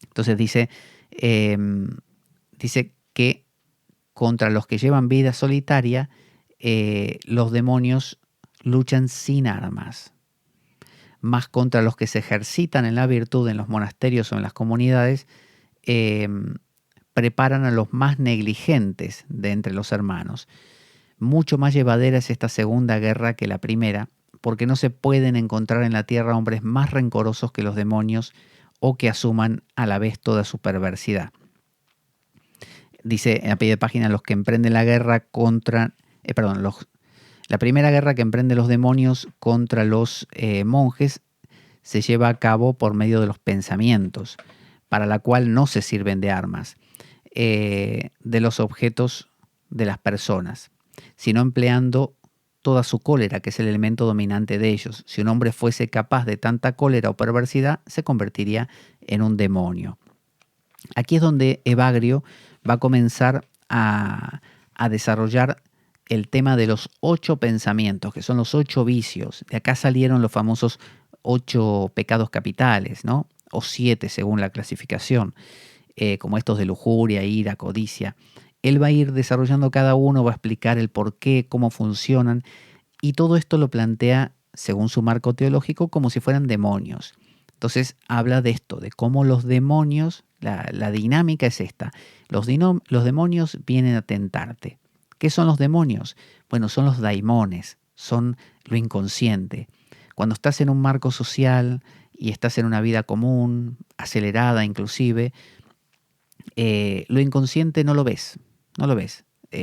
Entonces dice que contra los que llevan vida solitaria, los demonios luchan sin armas. Más contra los que se ejercitan en la virtud en los monasterios o en las comunidades, preparan a los más negligentes de entre los hermanos. Mucho más llevadera es esta segunda guerra que la primera, porque no se pueden encontrar en la tierra hombres más rencorosos que los demonios o que asuman a la vez toda su perversidad. Dice a pie de página, los que emprenden la guerra contra... la primera guerra que emprenden los demonios contra los monjes se lleva a cabo por medio de los pensamientos, para la cual no se sirven de armas, de los objetos de las personas, sino empleando toda su cólera, que es el elemento dominante de ellos. Si un hombre fuese capaz de tanta cólera o perversidad, se convertiría en un demonio. Aquí es donde Evagrio va a comenzar a desarrollar el tema de los 8 pensamientos, que son los 8 vicios. De acá salieron los famosos 8 pecados capitales, ¿no? O 7 según la clasificación, como estos de lujuria, ira, codicia. Él va a ir desarrollando cada uno, va a explicar el por qué, cómo funcionan, y todo esto lo plantea, según su marco teológico, como si fueran demonios. Entonces habla de esto, de cómo los demonios, la dinámica es esta. Los demonios vienen a tentarte. ¿Qué son los demonios? Bueno, son los daimones, son lo inconsciente. Cuando estás en un marco social y estás en una vida común, acelerada inclusive, lo inconsciente no lo ves.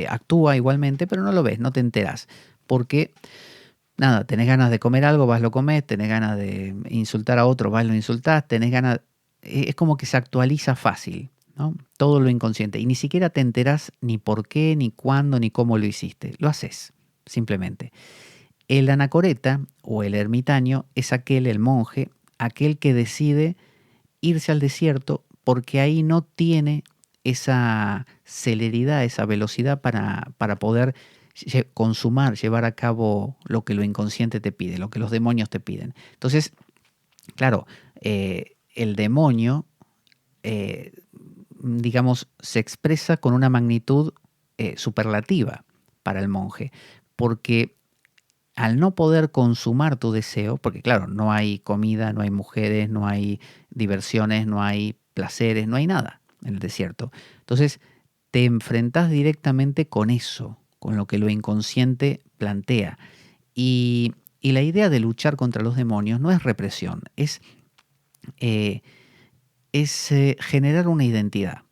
Actúa igualmente, pero no lo ves, no te enteras. Porque, nada, tenés ganas de comer algo, vas lo comés, tenés ganas de insultar a otro, vas lo insultás, tenés ganas... Es como que se actualiza fácil, ¿no? Todo lo inconsciente. Y ni siquiera te enterás ni por qué, ni cuándo, ni cómo lo hiciste. Lo haces, simplemente. El anacoreta o el ermitaño es el monje, aquel que decide irse al desierto porque ahí no tiene esa celeridad, esa velocidad para poder consumar, llevar a cabo lo que lo inconsciente te pide, lo que los demonios te piden. Entonces, claro, el demonio, digamos, se expresa con una magnitud superlativa para el monje, porque al no poder consumar tu deseo, porque claro, no hay comida, no hay mujeres, no hay diversiones, no hay placeres, no hay nada en el desierto. Entonces te enfrentás directamente con eso, con lo que lo inconsciente plantea. Y la idea de luchar contra los demonios no es represión, es generar una identidad.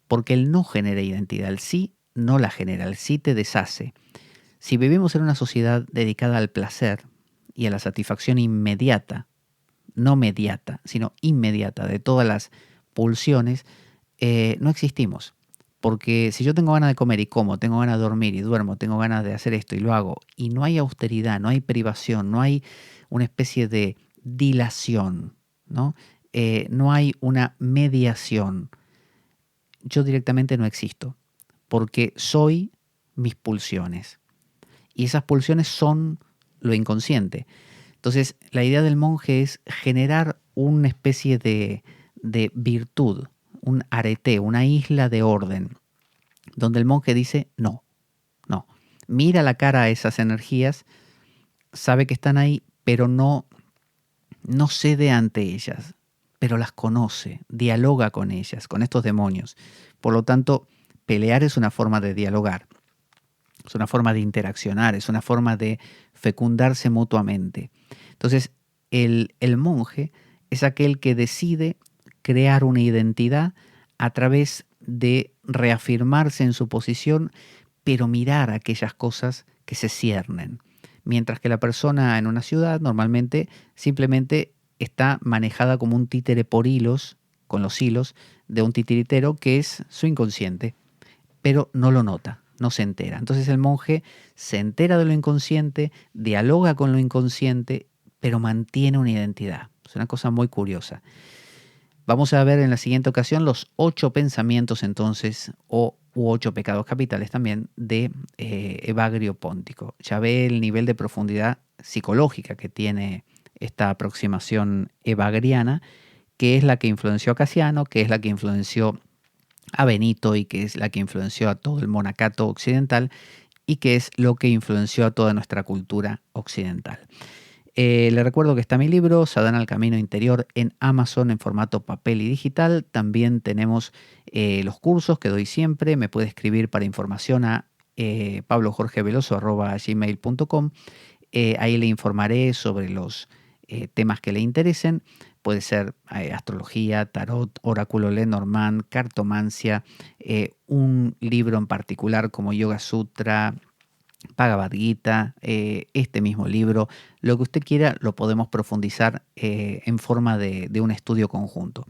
Porque el no genera identidad, el sí no la genera, el sí te deshace. Si vivimos en una sociedad dedicada al placer y a la satisfacción inmediata, no mediata, sino inmediata de todas las pulsiones, no existimos. Porque si yo tengo ganas de comer y como, tengo ganas de dormir y duermo, tengo ganas de hacer esto y lo hago, y no hay austeridad, no hay privación, no hay una especie de dilación, ¿no? No hay una mediación, yo directamente no existo, porque soy mis pulsiones. Y esas pulsiones son lo inconsciente. Entonces, la idea del monje es generar una especie de virtud, un arete, una isla de orden, donde el monje dice no. Mira la cara a esas energías, sabe que están ahí, pero no cede ante ellas, pero las conoce, dialoga con ellas, con estos demonios. Por lo tanto, pelear es una forma de dialogar. Es una forma de interaccionar, es una forma de fecundarse mutuamente. Entonces, el monje es aquel que decide crear una identidad a través de reafirmarse en su posición, pero mirar aquellas cosas que se ciernen. Mientras que la persona en una ciudad normalmente simplemente está manejada como un títere por hilos, con los hilos de un titiritero que es su inconsciente. pero no lo nota, no se entera. Entonces el monje se entera de lo inconsciente, dialoga con lo inconsciente, pero mantiene una identidad. Es una cosa muy curiosa. Vamos a ver en la siguiente ocasión los 8 pensamientos entonces, u 8 pecados capitales también, de Evagrio Póntico. Ya ve el nivel de profundidad psicológica que tiene esta aproximación evagriana, que es la que influenció a Casiano, que es la que influenció a Benito y que es la que influenció a todo el monacato occidental y que es lo que influenció a toda nuestra cultura occidental. Le recuerdo que está mi libro, Sadhana al Camino Interior, en Amazon en formato papel y digital. También tenemos los cursos que doy siempre. Me puede escribir para información a pablojorgeveloso@gmail.com. Ahí le informaré sobre los temas que le interesen. Puede ser astrología, tarot, oráculo Lenormand, cartomancia, un libro en particular como Yoga Sutra, Bhagavad Gita, este mismo libro, lo que usted quiera lo podemos profundizar en forma de un estudio conjunto.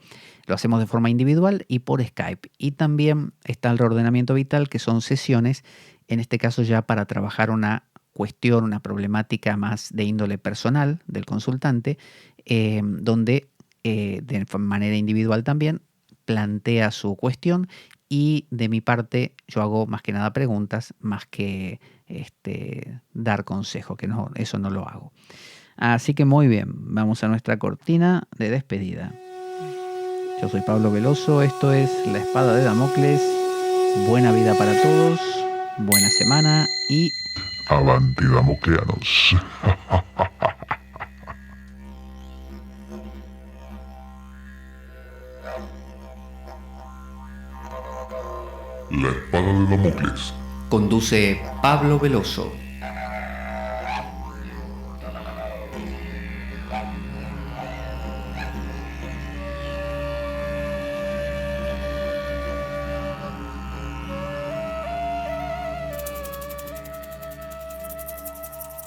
Lo hacemos de forma individual y por Skype. Y también está el reordenamiento vital, que son sesiones, en este caso ya para trabajar una cuestión, una problemática más de índole personal del consultante, donde de manera individual también plantea su cuestión y de mi parte yo hago más que nada preguntas, más que dar consejo, que no, eso no lo hago. Así que muy bien, vamos a nuestra cortina de despedida. Yo soy Pablo Veloso, esto es La Espada de Damocles. Buena vida para todos, buena semana y Avanti Damocleanos. La Espada de Damocles. conduce Pablo Veloso.